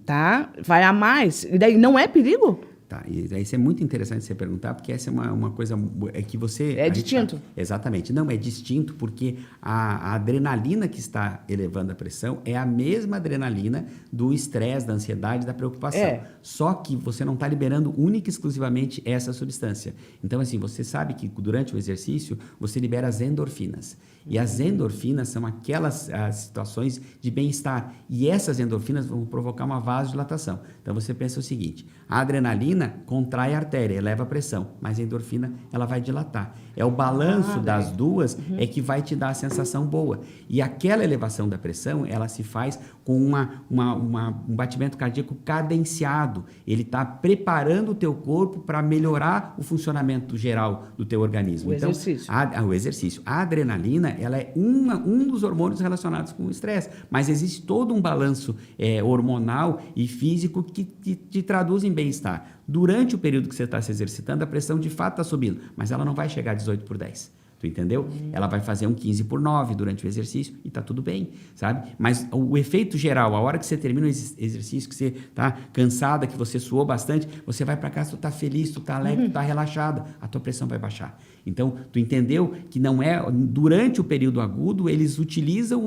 tá? Vai a mais. E daí não é perigo? Tá, e isso é muito interessante você perguntar, porque essa é uma coisa que você... É distinto. Exatamente. Não, é distinto porque a adrenalina que está elevando a pressão é a mesma adrenalina do estresse, da ansiedade, da preocupação. Só que você não está liberando única e exclusivamente essa substância. Então, assim, você sabe que durante o exercício, você libera as endorfinas. E as endorfinas são aquelas situações de bem-estar. E essas endorfinas vão provocar uma vasodilatação. Então, você pensa o seguinte, a adrenalina contrai a artéria, eleva a pressão, mas a endorfina ela vai dilatar. É o balanço das duas é que vai te dar a sensação boa. E aquela elevação da pressão, ela se faz com um batimento cardíaco cadenciado. Ele está preparando o teu corpo para melhorar o funcionamento geral do teu organismo. Então, o exercício. A adrenalina, ela é um dos hormônios relacionados com o estresse, mas existe todo um balanço hormonal e físico que te traduz em bem-estar. Durante o período que você está se exercitando, a pressão de fato está subindo, mas ela não vai chegar a 18/10. Tu entendeu? Ela vai fazer um 15/9 durante o exercício e tá tudo bem, sabe? Mas o efeito geral, a hora que você termina o exercício, que você tá cansada, que você suou bastante, você vai para casa, tu tá feliz, tu tá alegre, tu tá relaxada, a tua pressão vai baixar. Então, tu entendeu que não é... Durante o período agudo, eles utilizam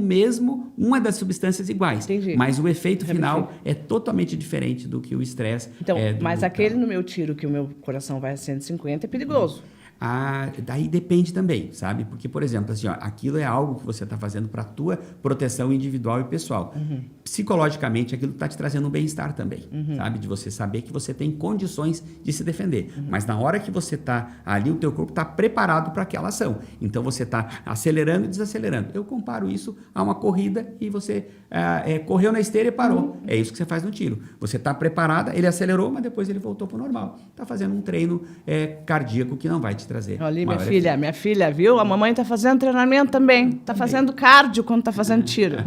uma das substâncias iguais. Entendi. Mas o efeito final é totalmente diferente do que o estresse. Então, mas aquele no meu tiro, que o meu coração vai a 150, é perigoso. Daí depende também, sabe? Porque, por exemplo, assim, aquilo é algo que você está fazendo para a tua proteção individual e pessoal. Psicologicamente, aquilo está te trazendo um bem-estar também, sabe? De você saber que você tem condições de se defender. Mas na hora que você está ali, o teu corpo está preparado para aquela ação. Então, você está acelerando e desacelerando. Eu comparo isso a uma corrida e você correu na esteira e parou. É isso que você faz no tiro. Você está preparada, ele acelerou, mas depois ele voltou para o normal. Está fazendo um treino cardíaco que não vai te trazer. Olha, minha filha, viu? A mamãe está fazendo treinamento também. Está fazendo cardio quando está fazendo tiro.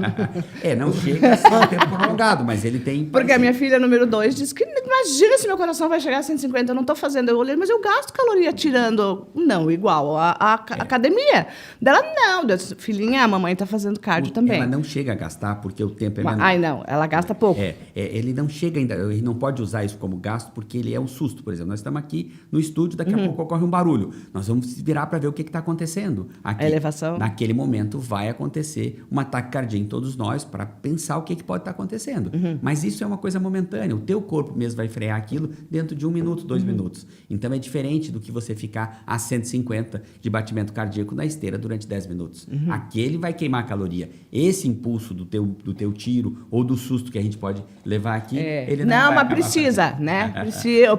Não chega a ser um tempo prolongado, mas ele tem... Porque a minha filha número 2 disse que imagina se meu coração vai chegar a 150, eu não estou fazendo. Eu olhei, mas eu gasto caloria tirando. Não, igual a academia. Dela, não. Eu disse, filhinha, a mamãe está fazendo cardio também. Ela não chega a gastar porque o tempo é menor. Não, ela gasta pouco. Ele não chega ainda, ele não pode usar isso como gasto porque ele é um susto. Por exemplo, nós estamos aqui no estúdio, daqui a pouco ocorre um barulho. Nós vamos virar para ver o que está acontecendo. Aqui, a elevação. Naquele momento vai acontecer um ataque cardíaco em todos nós para pensar o que pode estar acontecendo. Mas isso é uma coisa momentânea. O teu corpo mesmo vai frear aquilo dentro de 1 minuto, 2 minutos. Então é diferente do que você ficar a 150 de batimento cardíaco na esteira durante 10 minutos. Aquele vai queimar caloria. Esse impulso do teu tiro ou do susto que a gente pode levar aqui, ele não vai mas precisa, né? Precisa...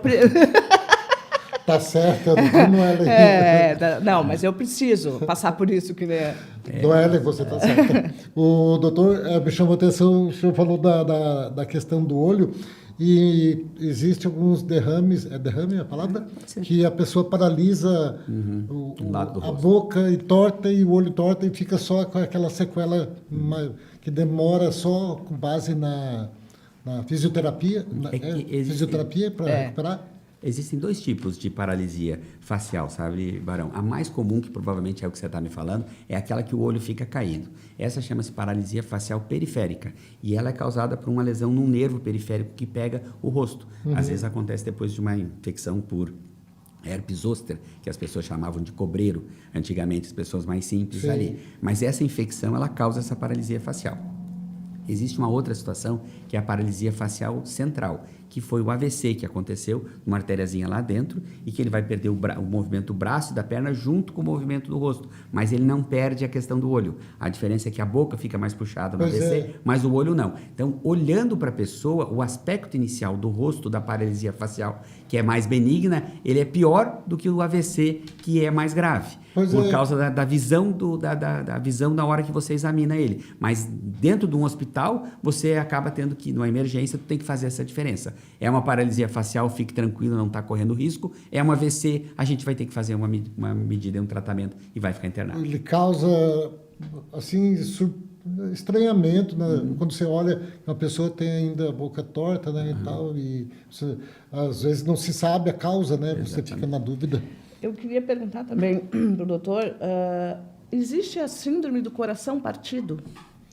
Tá certo, não não, mas eu preciso passar por isso que Noelle, você está certa. O doutor me chamou a atenção, o senhor falou da questão do olho, E existe alguns derrames, é derrame a palavra? Que a pessoa paralisa a boca e torta e o olho torta e fica só com aquela sequela que demora só com base na fisioterapia. Fisioterapia para recuperar? Existem 2 tipos de paralisia facial, sabe, Barão? A mais comum, que provavelmente é o que você está me falando, é aquela que o olho fica caído. Essa chama-se paralisia facial periférica e ela é causada por uma lesão num nervo periférico que pega o rosto. Às vezes acontece depois de uma infecção por herpes zoster, que as pessoas chamavam de cobreiro, antigamente as pessoas mais simples ali. Mas essa infecção, ela causa essa paralisia facial. Existe uma outra situação, que é a paralisia facial central, que foi o AVC que aconteceu, uma artériazinha lá dentro, e que ele vai perder o movimento do braço e da perna junto com o movimento do rosto, mas ele não perde a questão do olho. A diferença é que a boca fica mais puxada no AVC, mas o olho não. Então, olhando para a pessoa, o aspecto inicial do rosto da paralisia facial, que é mais benigna, ele é pior do que o AVC, que é mais grave. Por causa da visão da visão na hora que você examina ele. Mas dentro de um hospital, você acaba tendo que, numa emergência, tu tem que fazer essa diferença. É uma paralisia facial, fique tranquilo, não está correndo risco. É uma AVC, a gente vai ter que fazer uma medida, um tratamento e vai ficar internado. Ele causa, assim, estranhamento, né? Quando você olha, uma pessoa tem ainda a boca torta, né, e tal, e você, às vezes não se sabe a causa, né? Você fica na dúvida. Eu queria perguntar também para o doutor, existe a síndrome do coração partido?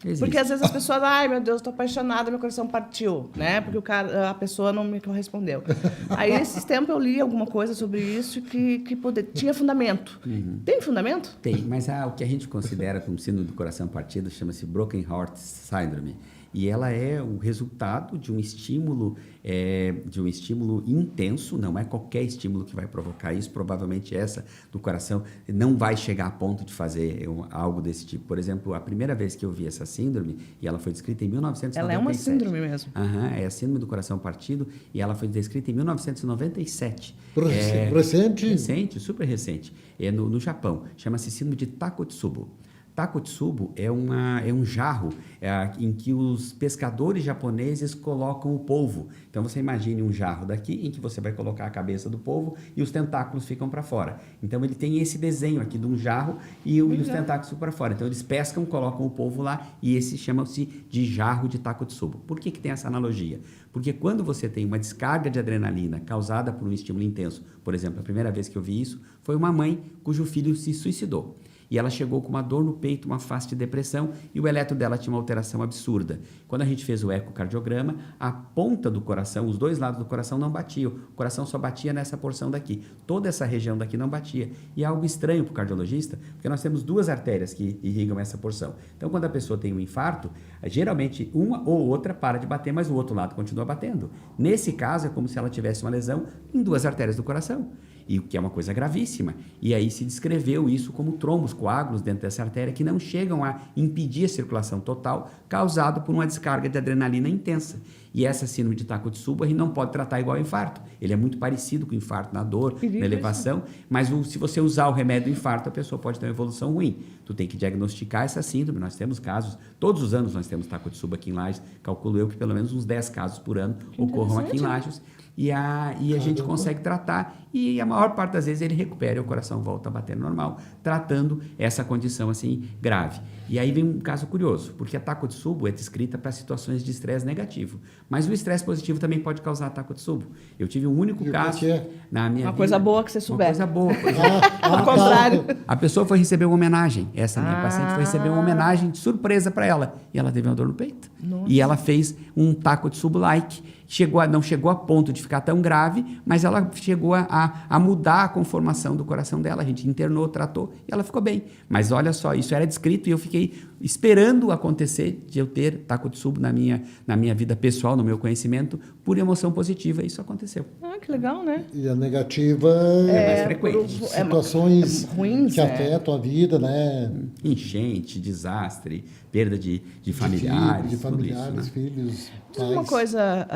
Existe. Porque às vezes as pessoas, ai meu Deus, estou apaixonada, meu coração partiu, né? Porque a pessoa não me correspondeu. Aí, esses tempos, eu li alguma coisa sobre isso que tinha fundamento. Tem fundamento? Tem, mas o que a gente considera como síndrome do coração partido chama-se Broken Heart Syndrome. E ela é o resultado de um estímulo intenso, não é qualquer estímulo que vai provocar isso, provavelmente essa do coração não vai chegar a ponto de fazer algo desse tipo. Por exemplo, a primeira vez que eu vi essa síndrome, e ela foi descrita em 1997. Ela é uma síndrome mesmo. É a síndrome do coração partido, e ela foi descrita em 1997. Recente? Recente, super recente. É no Japão, chama-se síndrome de Takotsubo. Takotsubo é um jarro em que os pescadores japoneses colocam o polvo. Então, você imagine um jarro daqui em que você vai colocar a cabeça do polvo e os tentáculos ficam para fora. Então, ele tem esse desenho aqui de um jarro e os tentáculos ficam para fora. Então, eles pescam, colocam o polvo lá e esse chama-se de jarro de Takotsubo. Por que tem essa analogia? Porque quando você tem uma descarga de adrenalina causada por um estímulo intenso, por exemplo, a primeira vez que eu vi isso foi uma mãe cujo filho se suicidou. E ela chegou com uma dor no peito, uma face de depressão, e o eletro dela tinha uma alteração absurda. Quando a gente fez o ecocardiograma, a ponta do coração, os 2 lados do coração não batiam. O coração só batia nessa porção daqui. Toda essa região daqui não batia. E é algo estranho para o cardiologista, porque nós temos 2 artérias que irrigam essa porção. Então, quando a pessoa tem um infarto, geralmente uma ou outra para de bater, mas o outro lado continua batendo. Nesse caso, é como se ela tivesse uma lesão em 2 artérias do coração. E o que é uma coisa gravíssima. E aí se descreveu isso como trombos, coágulos dentro dessa artéria que não chegam a impedir a circulação total, causado por uma descarga de adrenalina intensa. E essa síndrome de Takotsubo a gente não pode tratar igual ao infarto. Ele é muito parecido com o infarto na dor, na elevação, mas se você usar o remédio do infarto, a pessoa pode ter uma evolução ruim. Tu tem que diagnosticar essa síndrome. Nós temos casos, todos os anos nós temos Takotsubo aqui em Lages, calculo eu que pelo menos uns 10 casos por ano ocorram aqui em Lages. E a gente consegue tratar e a maior parte das vezes ele recupera e o coração volta a bater normal, tratando essa condição assim grave. E aí vem um caso curioso, porque a Takotsubo é descrita para situações de estresse negativo, mas o estresse positivo também pode causar Takotsubo. Eu tive um único caso na minha vida. Uma coisa boa que você souber. Uma coisa boa. Ao contrário. A pessoa foi receber uma homenagem. Essa minha paciente foi receber uma homenagem de surpresa para ela. E ela teve uma dor no peito. Nossa. E ela fez um Takotsubo-like. Não chegou a ponto de ficar tão grave, mas ela chegou a mudar a conformação do coração dela. A gente internou, tratou e ela ficou bem. Mas olha só, isso era descrito e eu fiquei esperando acontecer de eu ter Takotsubo na minha vida pessoal, no meu conhecimento, por emoção positiva. Isso aconteceu. Ah, que legal, né? E a negativa é mais frequente. Situações ruins, que afetam a vida, né? Enchente, desastre, perda de familiares. De familiares, isso, né? Filhos, pais. Uma coisa...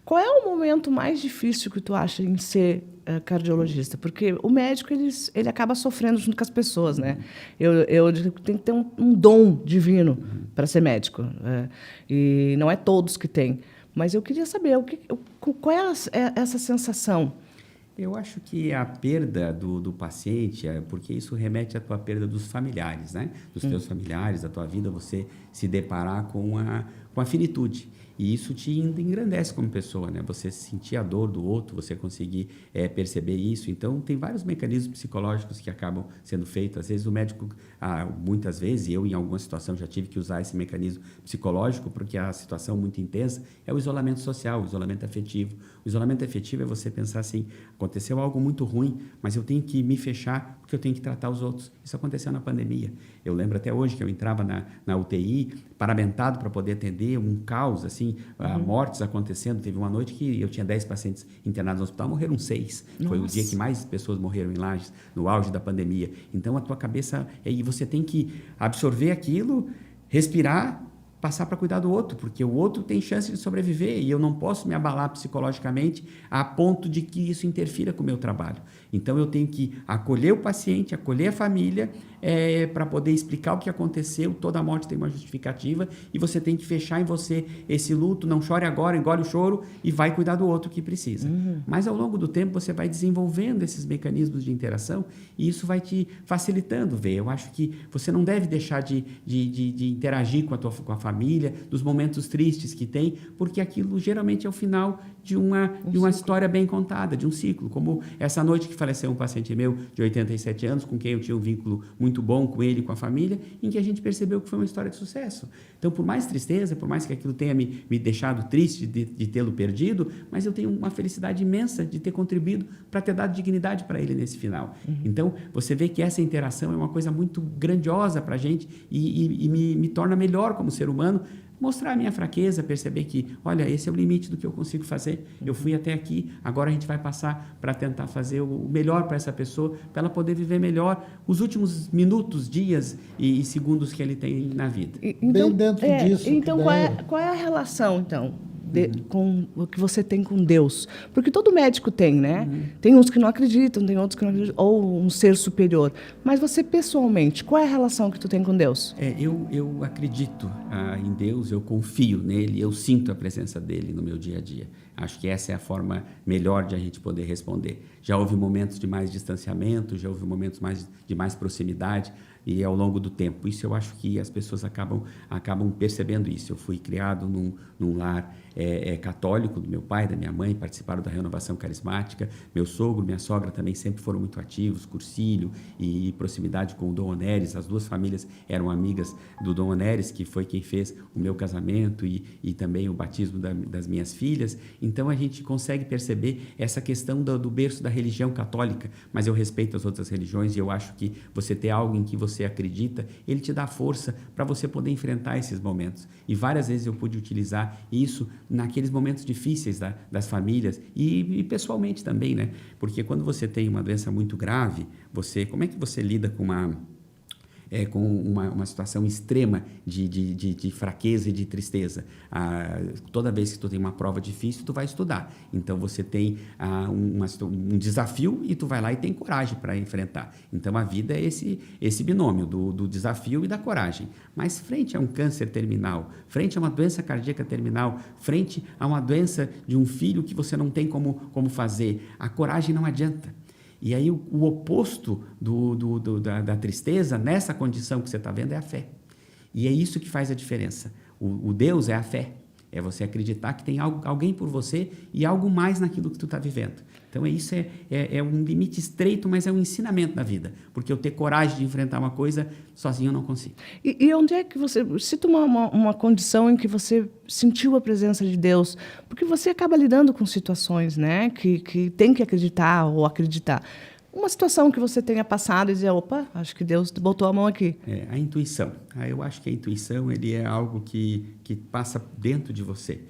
qual é o momento mais difícil que tu acha em ser cardiologista? Porque o médico, ele acaba sofrendo junto com as pessoas, né? Eu tenho que ter um dom divino para ser médico. E não é todos que têm. Mas eu queria saber, qual é essa sensação? Eu acho que a perda do paciente, porque isso remete à tua perda dos familiares, né? Dos teus familiares, da tua vida, você se deparar com a finitude. E isso te engrandece como pessoa, né? Você sentir a dor do outro, você conseguir perceber isso. Então, tem vários mecanismos psicológicos que acabam sendo feitos. Às vezes, o médico, muitas vezes, e eu em alguma situação já tive que usar esse mecanismo psicológico, porque a situação muito intensa é o isolamento social, o isolamento afetivo. O isolamento afetivo é você pensar assim, aconteceu algo muito ruim, mas eu tenho que me fechar porque eu tenho que tratar os outros. Isso aconteceu na pandemia. Eu lembro até hoje que eu entrava na UTI, paramentado para poder atender, um caos, assim, mortes acontecendo. Teve uma noite que eu tinha 10 pacientes internados no hospital, morreram 6. Nossa. Foi o dia que mais pessoas morreram em Lages, no auge da pandemia. Então, a tua cabeça, e você tem que absorver aquilo, respirar, passar para cuidar do outro, porque o outro tem chance de sobreviver e eu não posso me abalar psicologicamente a ponto de que isso interfira com o meu trabalho. Então, eu tenho que acolher o paciente, acolher a família, para poder explicar o que aconteceu. Toda morte tem uma justificativa e você tem que fechar em você esse luto, não chore agora, engole o choro e vai cuidar do outro que precisa. Mas, ao longo do tempo, você vai desenvolvendo esses mecanismos de interação e isso vai te facilitando ver. Eu acho que você não deve deixar de interagir com a família, dos momentos tristes que tem, porque aquilo geralmente é o final de uma história bem contada, de um ciclo. Como essa noite que faleceu um paciente meu de 87 anos, com quem eu tinha um vínculo muito bom com ele e com a família, em que a gente percebeu que foi uma história de sucesso. Então, por mais tristeza, por mais que aquilo tenha me deixado triste de tê-lo perdido, mas eu tenho uma felicidade imensa de ter contribuído para ter dado dignidade para ele nesse final. Então, você vê que essa interação é uma coisa muito grandiosa para a gente e me torna melhor como ser humano, mostrar a minha fraqueza, perceber que, olha, esse é o limite do que eu consigo fazer. Eu fui até aqui, agora a gente vai passar para tentar fazer o melhor para essa pessoa, para ela poder viver melhor os últimos minutos, dias e segundos que ele tem na vida. Então, bem dentro disso. Então, qual é a relação, então, com o que você tem com Deus? Porque todo médico tem, né? Tem uns que não acreditam, tem outros que não acreditam, ou um ser superior. Mas você, pessoalmente, qual é a relação que tu tem com Deus? Eu acredito em Deus, eu confio nele, eu sinto a presença dele no meu dia a dia. Acho que essa é a forma melhor de a gente poder responder. Já houve momentos de mais distanciamento, já houve momentos de mais proximidade, e ao longo do tempo. Isso eu acho que as pessoas acabam percebendo isso. Eu fui criado num lar católico, do meu pai, da minha mãe, participaram da renovação carismática. Meu sogro, minha sogra também sempre foram muito ativos, Cursilho e proximidade com o Dom Oneres. As duas famílias eram amigas do Dom Oneres, que foi quem fez o meu casamento e também o batismo das minhas filhas. Então, a gente consegue perceber essa questão do berço da religião católica, mas eu respeito as outras religiões e eu acho que você ter algo em que você acredita, ele te dá força para você poder enfrentar esses momentos. E várias vezes eu pude utilizar isso naqueles momentos difíceis das famílias e pessoalmente também, né? Porque quando você tem uma doença muito grave, como é que você lida com uma situação extrema de fraqueza e de tristeza? Toda vez que tu tem uma prova difícil, tu vai estudar. Então, você tem um desafio e tu vai lá e tem coragem para enfrentar. Então, a vida é esse binômio do desafio e da coragem. Mas frente a um câncer terminal, frente a uma doença cardíaca terminal, frente a uma doença de um filho que você não tem como fazer, a coragem não adianta. E aí o oposto da tristeza, nessa condição que você está vendo, é a fé. E é isso que faz a diferença. O Deus é a fé. É você acreditar que tem alguém por você e algo mais naquilo que tu está vivendo. Então, isso é um limite estreito, mas é um ensinamento da vida. Porque eu ter coragem de enfrentar uma coisa, sozinho eu não consigo. E onde é que você... Cita uma condição em que você sentiu a presença de Deus, porque você acaba lidando com situações, né, que tem que acreditar ou acreditar. Uma situação que você tenha passado e dizer, opa, acho que Deus botou a mão aqui. A intuição. Eu acho que a intuição ele é algo que passa dentro de você.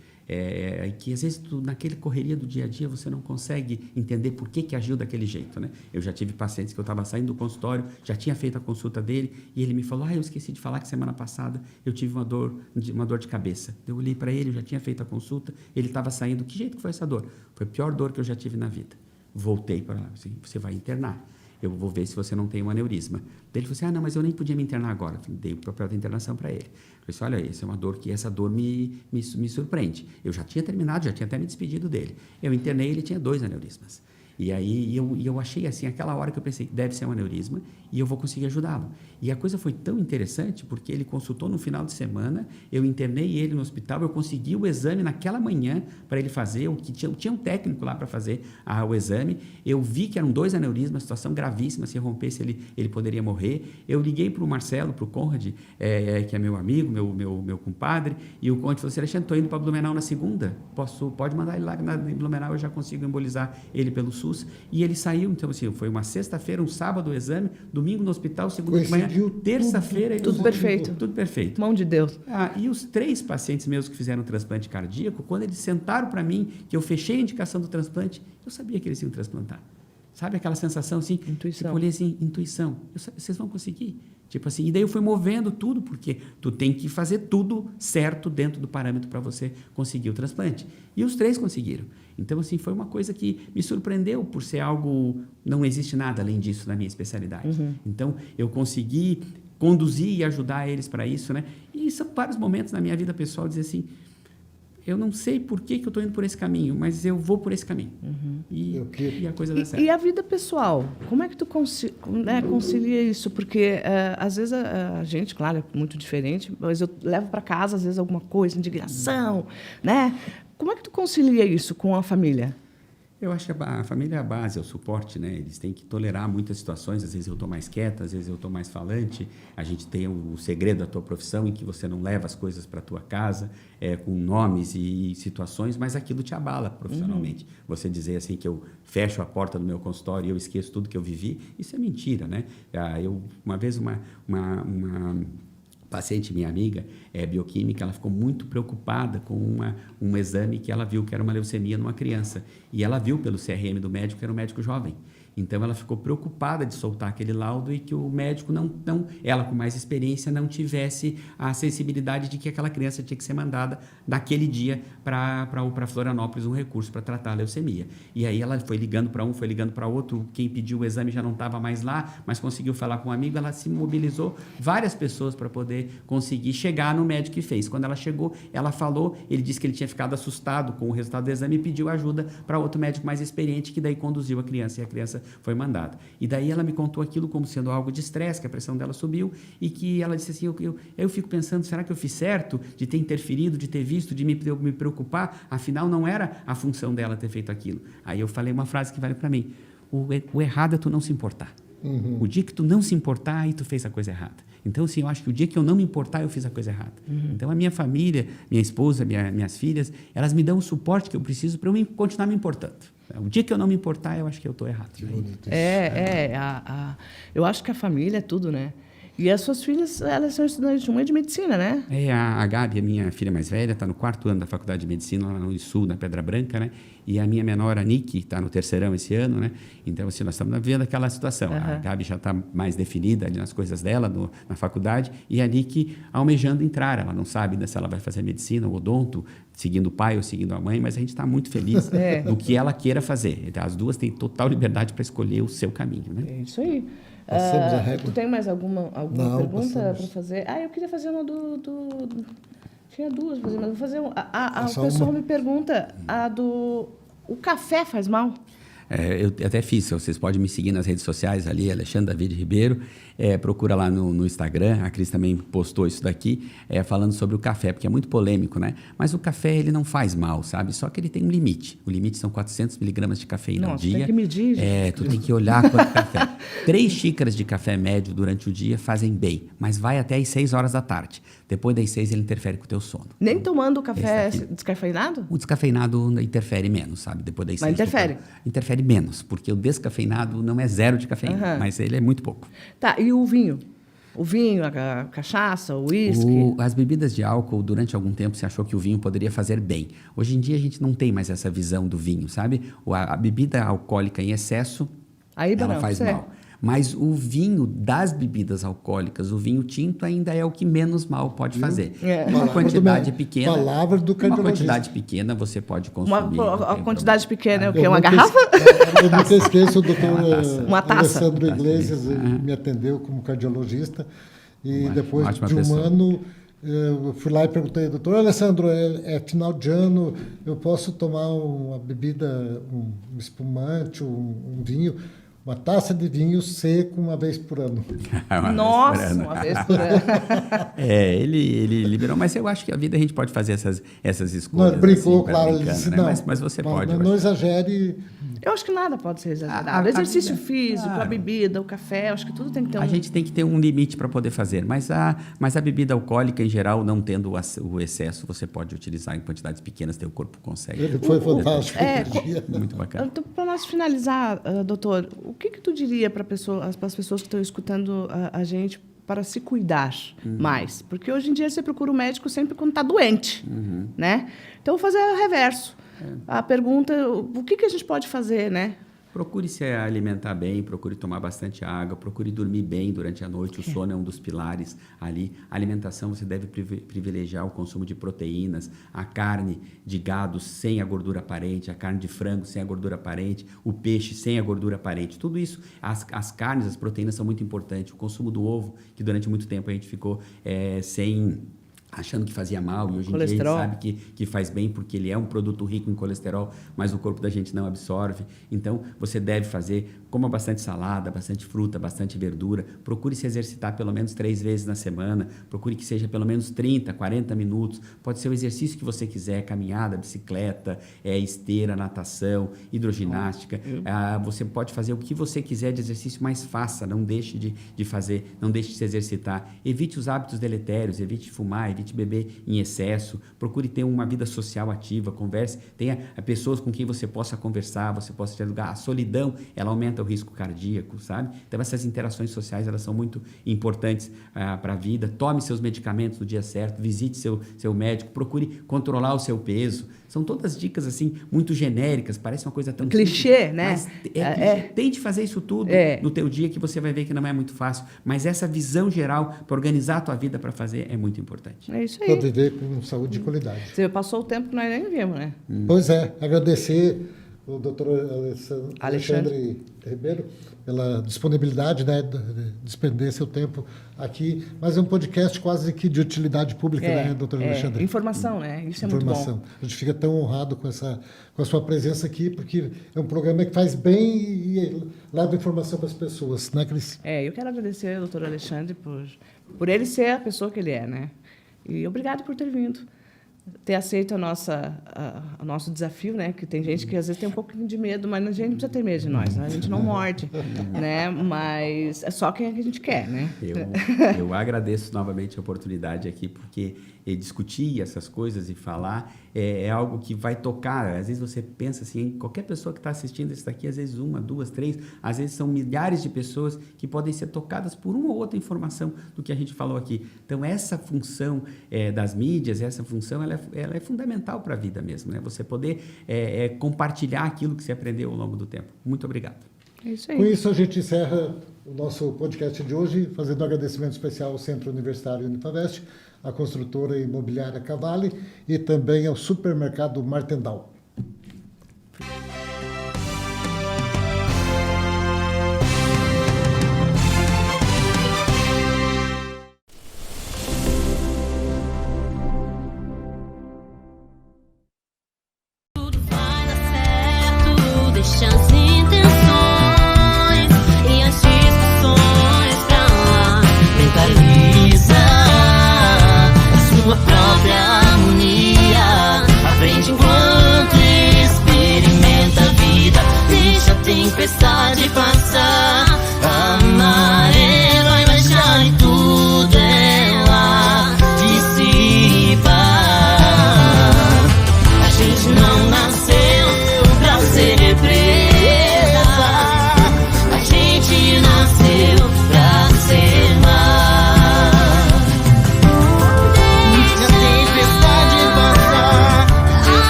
Que às vezes naquela correria do dia a dia você não consegue entender por que agiu daquele jeito, né? Eu já tive pacientes que eu estava saindo do consultório, já tinha feito a consulta dele e ele me falou, eu esqueci de falar que semana passada eu tive uma dor de cabeça. Eu olhei para ele, eu já tinha feito a consulta, ele estava saindo, que jeito que foi essa dor? Foi a pior dor que eu já tive na vida. Voltei para lá, assim, você vai internar. eu vou ver se você não tem um aneurisma. Daí ele falou assim, não, mas eu nem podia me internar agora. Dei o papel da internação para ele. Eu falei assim, olha, essa é uma dor que essa dor me surpreende. Eu já tinha terminado, já tinha até me despedido dele. Eu internei, ele tinha 2 aneurismas. E aí eu achei assim, aquela hora que eu pensei, deve ser um aneurisma e eu vou conseguir ajudá-lo. E a coisa foi tão interessante porque ele consultou no final de semana, eu internei ele no hospital, eu consegui o exame naquela manhã para ele fazer, tinha um técnico lá para fazer o exame, eu vi que eram 2 aneurismas, situação gravíssima, se rompesse ele poderia morrer. Eu liguei para o Marcelo, para o Conrad, que é meu amigo, meu compadre, e o Conrad falou assim, Alexandre, estou indo para Blumenau na segunda, pode mandar ele lá em Blumenau, eu já consigo embolizar ele pelo SUS. E ele saiu, então assim, foi uma sexta-feira, um sábado o exame, domingo no hospital, segunda de manhã, terça-feira... Tudo perfeito. Tudo perfeito. Mão de Deus. E os 3 pacientes meus que fizeram transplante cardíaco, quando eles sentaram para mim, que eu fechei a indicação do transplante, eu sabia que eles iam transplantar. Sabe aquela sensação assim? Intuição. Eu olhei assim, intuição. Vocês vão conseguir. Tipo assim, e daí eu fui movendo tudo, porque tu tem que fazer tudo certo dentro do parâmetro para você conseguir o transplante. E os 3 conseguiram. Então, assim, foi uma coisa que me surpreendeu por ser algo... Não existe nada além disso na minha especialidade. Uhum. Então, eu consegui conduzir e ajudar eles para isso, né? E são vários momentos na minha vida pessoal dizer assim, eu não sei por que eu estou indo por esse caminho, mas eu vou por esse caminho. Uhum. E a coisa dá certo. E a vida pessoal? Como é que tu concilia isso? Porque, às vezes, a gente, claro, é muito diferente, mas eu levo para casa, às vezes, alguma coisa, indignação, né? Como é que tu concilia isso com a família? Eu acho que a família é a base, é o suporte, né? Eles têm que tolerar muitas situações, às vezes eu estou mais quieta, às vezes eu estou mais falante. A gente tem o segredo da tua profissão em que você não leva as coisas para a tua casa com nomes e situações, mas aquilo te abala profissionalmente. Uhum. Você dizer assim que eu fecho a porta do meu consultório e eu esqueço tudo que eu vivi, isso é mentira, né? Uma vez uma paciente, minha amiga, bioquímica, ela ficou muito preocupada com um exame que ela viu que era uma leucemia numa criança. E ela viu pelo CRM do médico que era um médico jovem. Então, ela ficou preocupada de soltar aquele laudo e que o médico, ela com mais experiência, não tivesse a sensibilidade de que aquela criança tinha que ser mandada naquele dia para Florianópolis um recurso para tratar a leucemia. E aí ela foi ligando para um, foi ligando para outro, quem pediu o exame já não estava mais lá, mas conseguiu falar com um amigo, ela se mobilizou várias pessoas para poder conseguir chegar no médico que fez. Quando ela chegou, ela falou, ele disse que ele tinha ficado assustado com o resultado do exame e pediu ajuda para outro médico mais experiente, que daí conduziu a criança, e a criança foi mandada. E daí ela me contou aquilo como sendo algo de estresse, que a pressão dela subiu, e que ela disse assim, eu fico pensando, será que eu fiz certo de ter interferido, de ter visto, de me preocupar? Afinal, não era a função dela ter feito aquilo. Aí eu falei uma frase que vale para mim, o errado é tu não se importar. Uhum. O dia que tu não se importar, aí tu fez a coisa errada. Então, assim, eu acho que o dia que eu não me importar, eu fiz a coisa errada. Uhum. Então, a minha família, minha esposa, minhas filhas, elas me dão o suporte que eu preciso para eu continuar me importando. O dia que eu não me importar, eu acho que eu estou errado. Né? Eu acho que a família é tudo, né? E as suas filhas, elas são estudantes, uma de medicina, né? A Gabi, a minha filha mais velha, está no 4º ano da Faculdade de Medicina, lá no Sul, na Pedra Branca, né? E a minha menor, a Nick, está no 3º ano esse ano, né? Então, assim, nós estamos vendo aquela situação. Uhum. A Gabi já está mais definida ali nas coisas dela, na faculdade, e a Nick almejando entrar. Ela não sabe se ela vai fazer medicina ou odonto, seguindo o pai ou seguindo a mãe, mas a gente está muito feliz no que ela queira fazer. As duas têm total liberdade para escolher o seu caminho, né? É isso aí. Tu tem mais alguma pergunta para fazer? Eu queria fazer uma tinha duas, mas vou fazer uma. O pessoal me pergunta, o café faz mal? Eu até fiz, vocês podem me seguir nas redes sociais ali, Alexandre David Ribeiro, procura lá no Instagram, a Cris também postou isso daqui, falando sobre o café, porque é muito polêmico, né? Mas o café, ele não faz mal, sabe? Só que ele tem um limite. O limite são 400 miligramas de cafeína ao dia. Tem que medir. Tu tem que olhar quanto café. 3 xícaras de café médio durante o dia fazem bem, mas vai até às 6 horas da tarde. Depois das 6, ele interfere com o teu sono. Nem tomando o café descafeinado? O descafeinado interfere menos, sabe? Depois das 6. Mas interfere? Interfere menos, porque o descafeinado não é 0 de cafeína, mas ele é muito pouco. Tá, e o vinho? O vinho, a cachaça, o uísque? As bebidas de álcool, durante algum tempo, se achou que o vinho poderia fazer bem. Hoje em dia, a gente não tem mais essa visão do vinho, sabe? A bebida alcoólica em excesso, ela faz mal. Mas o vinho das bebidas alcoólicas, o vinho tinto ainda é o que menos mal pode fazer. Uma quantidade pequena. Palavra do cardiologista. Uma quantidade pequena você pode consumir. Uma quantidade pequena é o quê? Uma garrafa? Eu nunca esqueço, o doutor uma taça. Alessandro Iglesias me atendeu como cardiologista. E depois de um pessoa. ano, eu fui lá e perguntei, doutor Alessandro, é final de ano, eu posso tomar uma bebida, um espumante, um vinho, uma taça de vinho seco uma vez por ano? Nossa, uma vez por ano. Ele liberou, mas eu acho que a vida a gente pode fazer essas escolhas. Não, brincou, assim, claro, ele disse, né? não, Mas você pode. Não exagere. Eu acho que nada pode ser exagerado. O exercício físico, a bebida, o café, eu acho que tudo tem que ter A gente tem que ter um limite para poder fazer, mas a bebida alcoólica, em geral, não tendo o excesso, você pode utilizar em quantidades pequenas, teu corpo consegue. Ele foi fantástico. Muito bacana. Então, para nós finalizar, doutor, o que tu diria para as pessoas que estão escutando a gente para se cuidar mais? Porque hoje em dia você procura o médico sempre quando está doente, né? Então, vou fazer o reverso. A pergunta, o que a gente pode fazer, né? Procure se alimentar bem, procure tomar bastante água, procure dormir bem durante a noite. O sono é um dos pilares ali. A alimentação, você deve privilegiar o consumo de proteínas, a carne de gado sem a gordura aparente, a carne de frango sem a gordura aparente, o peixe sem a gordura aparente. Tudo isso, as carnes, as proteínas são muito importantes. O consumo do ovo, que durante muito tempo a gente ficou achando que fazia mal, e hoje em dia a gente sabe que faz bem, porque ele é um produto rico em colesterol, mas o corpo da gente não absorve. Então, você deve coma bastante salada, bastante fruta, bastante verdura, procure se exercitar pelo menos 3 vezes na semana, procure que seja pelo menos 30, 40 minutos, pode ser o exercício que você quiser, caminhada, bicicleta, esteira, natação, hidroginástica, você pode fazer o que você quiser de exercício, mas faça, não deixe de fazer, não deixe de se exercitar, evite os hábitos deletérios, evite fumar, evite beber em excesso, procure ter uma vida social ativa, converse, tenha pessoas com quem você possa conversar, você possa dialogar. A solidão, ela aumenta o risco cardíaco, sabe? Então, essas interações sociais, elas são muito importantes para a vida. Tome seus medicamentos no dia certo, visite seu médico, procure controlar o seu peso. São todas dicas, assim, muito genéricas, parece uma coisa tão clichê, simples, né? Mas tente fazer isso tudo no teu dia, que você vai ver que não é muito fácil. Mas essa visão geral, para organizar a tua vida para fazer, é muito importante. É isso aí. Para viver com saúde e qualidade. Você passou o tempo que nós nem vimos, né? Pois é, agradecer o doutor Alexandre Ribeiro pela disponibilidade, né, de despender seu tempo aqui. Mas é um podcast quase que de utilidade pública, né, doutor Alexandre? Informação, né? Isso é muito bom. A gente fica tão honrado com a sua presença aqui, porque é um programa que faz bem e leva informação para as pessoas, né, Cris? Eu quero agradecer ao doutor Alexandre por ele ser a pessoa que ele é, né? E obrigado por ter vindo, ter aceito o nosso desafio, né? Que tem gente que às vezes tem um pouco de medo, mas a gente não precisa ter medo de nós, né? A gente não morde, né? Mas é só quem a gente quer, né? Eu agradeço novamente a oportunidade aqui, porque discutir essas coisas e falar é algo que vai tocar. Às vezes você pensa assim, qualquer pessoa que está assistindo isso daqui, às vezes 1, 2, 3, às vezes são milhares de pessoas que podem ser tocadas por uma ou outra informação do que a gente falou aqui. Então, essa função das mídias, essa função, ela é fundamental para a vida mesmo, né? Você poder compartilhar aquilo que você aprendeu ao longo do tempo. Muito obrigado. É isso aí. Com isso, a gente encerra o nosso podcast de hoje, fazendo um agradecimento especial ao Centro Universitário Unifavest, à construtora imobiliária Cavalli e também ao supermercado Martendal. Tudo vai dar certo, deixa as intenções e as discussões pra lá. Mentaliza sua própria harmonia. Aprende enquanto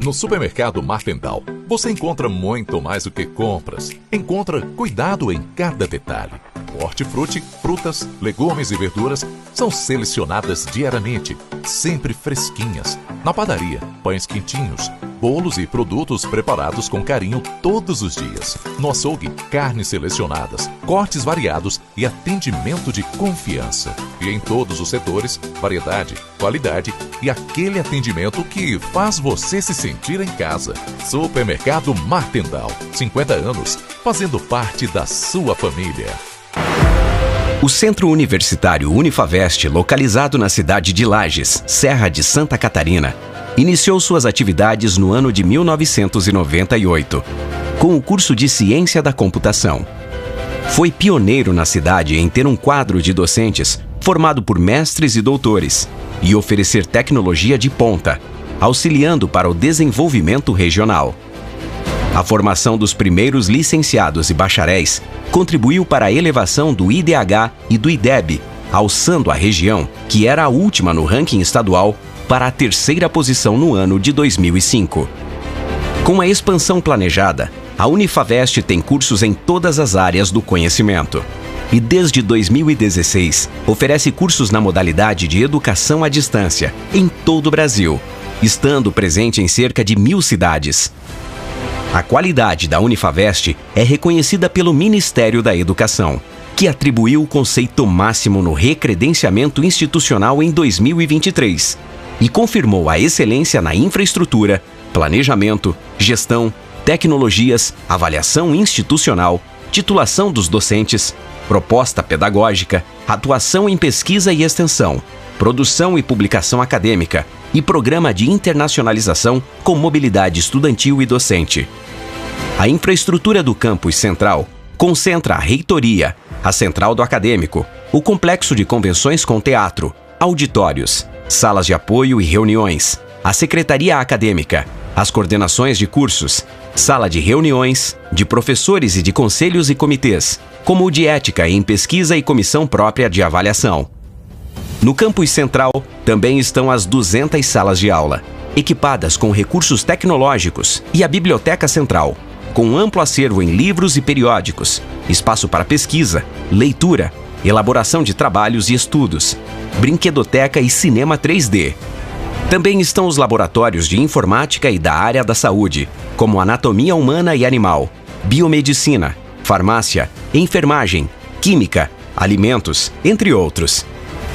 No supermercado Martendal, você encontra muito mais do que compras. Encontra cuidado em cada detalhe. O hortifruti, frutas, legumes e verduras são selecionadas diariamente, sempre fresquinhas. Na padaria, pães quentinhos, bolos e produtos preparados com carinho todos os dias. No açougue, carnes selecionadas, cortes variados e atendimento de confiança. E em todos os setores, variedade, qualidade e aquele atendimento que faz você se sentir em casa. Supermercado Martendal, 50 anos, fazendo parte da sua família. O Centro Universitário Unifavest, localizado na cidade de Lages, Serra de Santa Catarina, iniciou suas atividades no ano de 1998, com o curso de Ciência da Computação. Foi pioneiro na cidade em ter um quadro de docentes formado por mestres e doutores e oferecer tecnologia de ponta, auxiliando para o desenvolvimento regional. A formação dos primeiros licenciados e bacharéis contribuiu para a elevação do IDH e do IDEB, alçando a região, que era a última no ranking estadual, para a 3ª posição no ano de 2005. Com a expansão planejada, a Unifavest tem cursos em todas as áreas do conhecimento. E desde 2016, oferece cursos na modalidade de educação à distância, em todo o Brasil, estando presente em cerca de 1.000 cidades. A qualidade da Unifavest é reconhecida pelo Ministério da Educação, que atribuiu o conceito máximo no recredenciamento institucional em 2023 e confirmou a excelência na infraestrutura, planejamento, gestão, tecnologias, avaliação institucional, titulação dos docentes, proposta pedagógica, atuação em pesquisa e extensão, produção e publicação acadêmica e programa de internacionalização com mobilidade estudantil e docente. A infraestrutura do campus central concentra a reitoria, a central do acadêmico, o complexo de convenções com teatro, auditórios, salas de apoio e reuniões, a secretaria acadêmica, as coordenações de cursos, sala de reuniões, de professores e de conselhos e comitês, como o de ética em pesquisa e comissão própria de avaliação. No campus central também estão as 200 salas de aula, equipadas com recursos tecnológicos, e a biblioteca central, com amplo acervo em livros e periódicos, espaço para pesquisa, leitura, elaboração de trabalhos e estudos, brinquedoteca e cinema 3D. Também estão os laboratórios de informática e da área da saúde, como anatomia humana e animal, biomedicina, farmácia, enfermagem, química, alimentos, entre outros.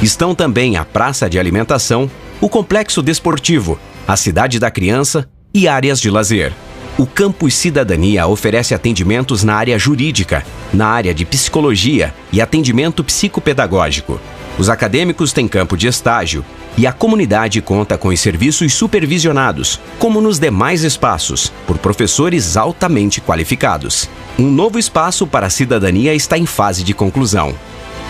Estão também a praça de alimentação, o complexo desportivo, a cidade da criança e áreas de lazer. O Campus Cidadania oferece atendimentos na área jurídica, na área de psicologia e atendimento psicopedagógico. Os acadêmicos têm campo de estágio e a comunidade conta com os serviços supervisionados, como nos demais espaços, por professores altamente qualificados. Um novo espaço para a cidadania está em fase de conclusão.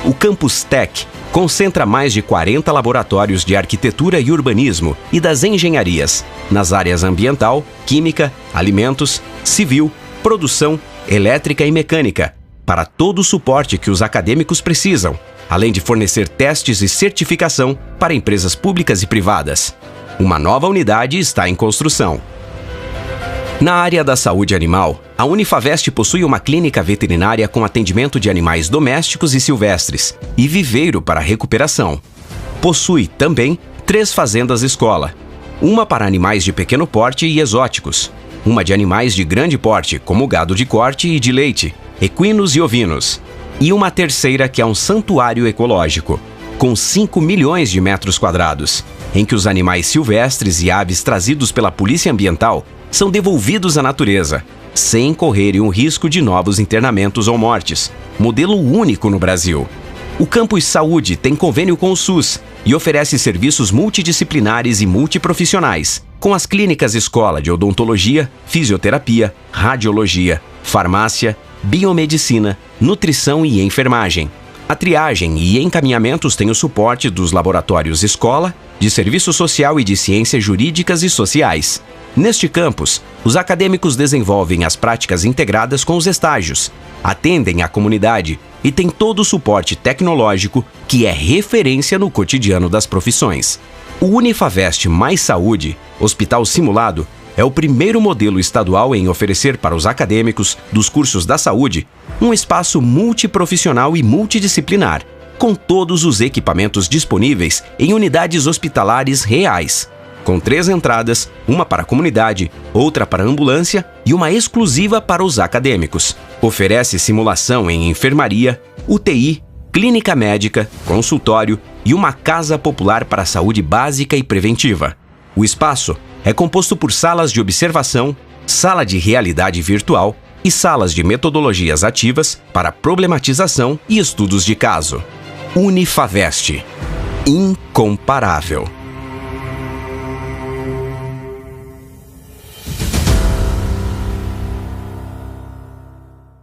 O Campus Tech concentra mais de 40 laboratórios de arquitetura e urbanismo e das engenharias, nas áreas ambiental, química, alimentos, civil, produção, elétrica e mecânica, para todo o suporte que os acadêmicos precisam, além de fornecer testes e certificação para empresas públicas e privadas. Uma nova unidade está em construção. Na área da saúde animal, a Unifavest possui uma clínica veterinária com atendimento de animais domésticos e silvestres e viveiro para recuperação. Possui também 3 fazendas-escola, uma para animais de pequeno porte e exóticos, uma de animais de grande porte, como gado de corte e de leite, equinos e ovinos, e uma terceira que é um santuário ecológico, com 5 milhões de metros quadrados, em que os animais silvestres e aves trazidos pela Polícia Ambiental são devolvidos à natureza, sem correrem o risco de novos internamentos ou mortes, modelo único no Brasil. O Campus Saúde tem convênio com o SUS e oferece serviços multidisciplinares e multiprofissionais, com as clínicas Escola de Odontologia, Fisioterapia, Radiologia, Farmácia, Biomedicina, Nutrição e Enfermagem. A triagem e encaminhamentos têm o suporte dos laboratórios Escola, de Serviço Social e de Ciências Jurídicas e Sociais. Neste campus, os acadêmicos desenvolvem as práticas integradas com os estágios, atendem a comunidade e têm todo o suporte tecnológico que é referência no cotidiano das profissões. O Unifavest Mais Saúde, hospital simulado, é o primeiro modelo estadual em oferecer para os acadêmicos dos cursos da saúde um espaço multiprofissional e multidisciplinar, com todos os equipamentos disponíveis em unidades hospitalares reais, com 3 entradas, uma para a comunidade, outra para a ambulância e uma exclusiva para os acadêmicos. Oferece simulação em enfermaria, UTI, clínica médica, consultório e uma casa popular para a saúde básica e preventiva. O espaço é composto por salas de observação, sala de realidade virtual e salas de metodologias ativas para problematização e estudos de caso. Unifavest. Incomparável.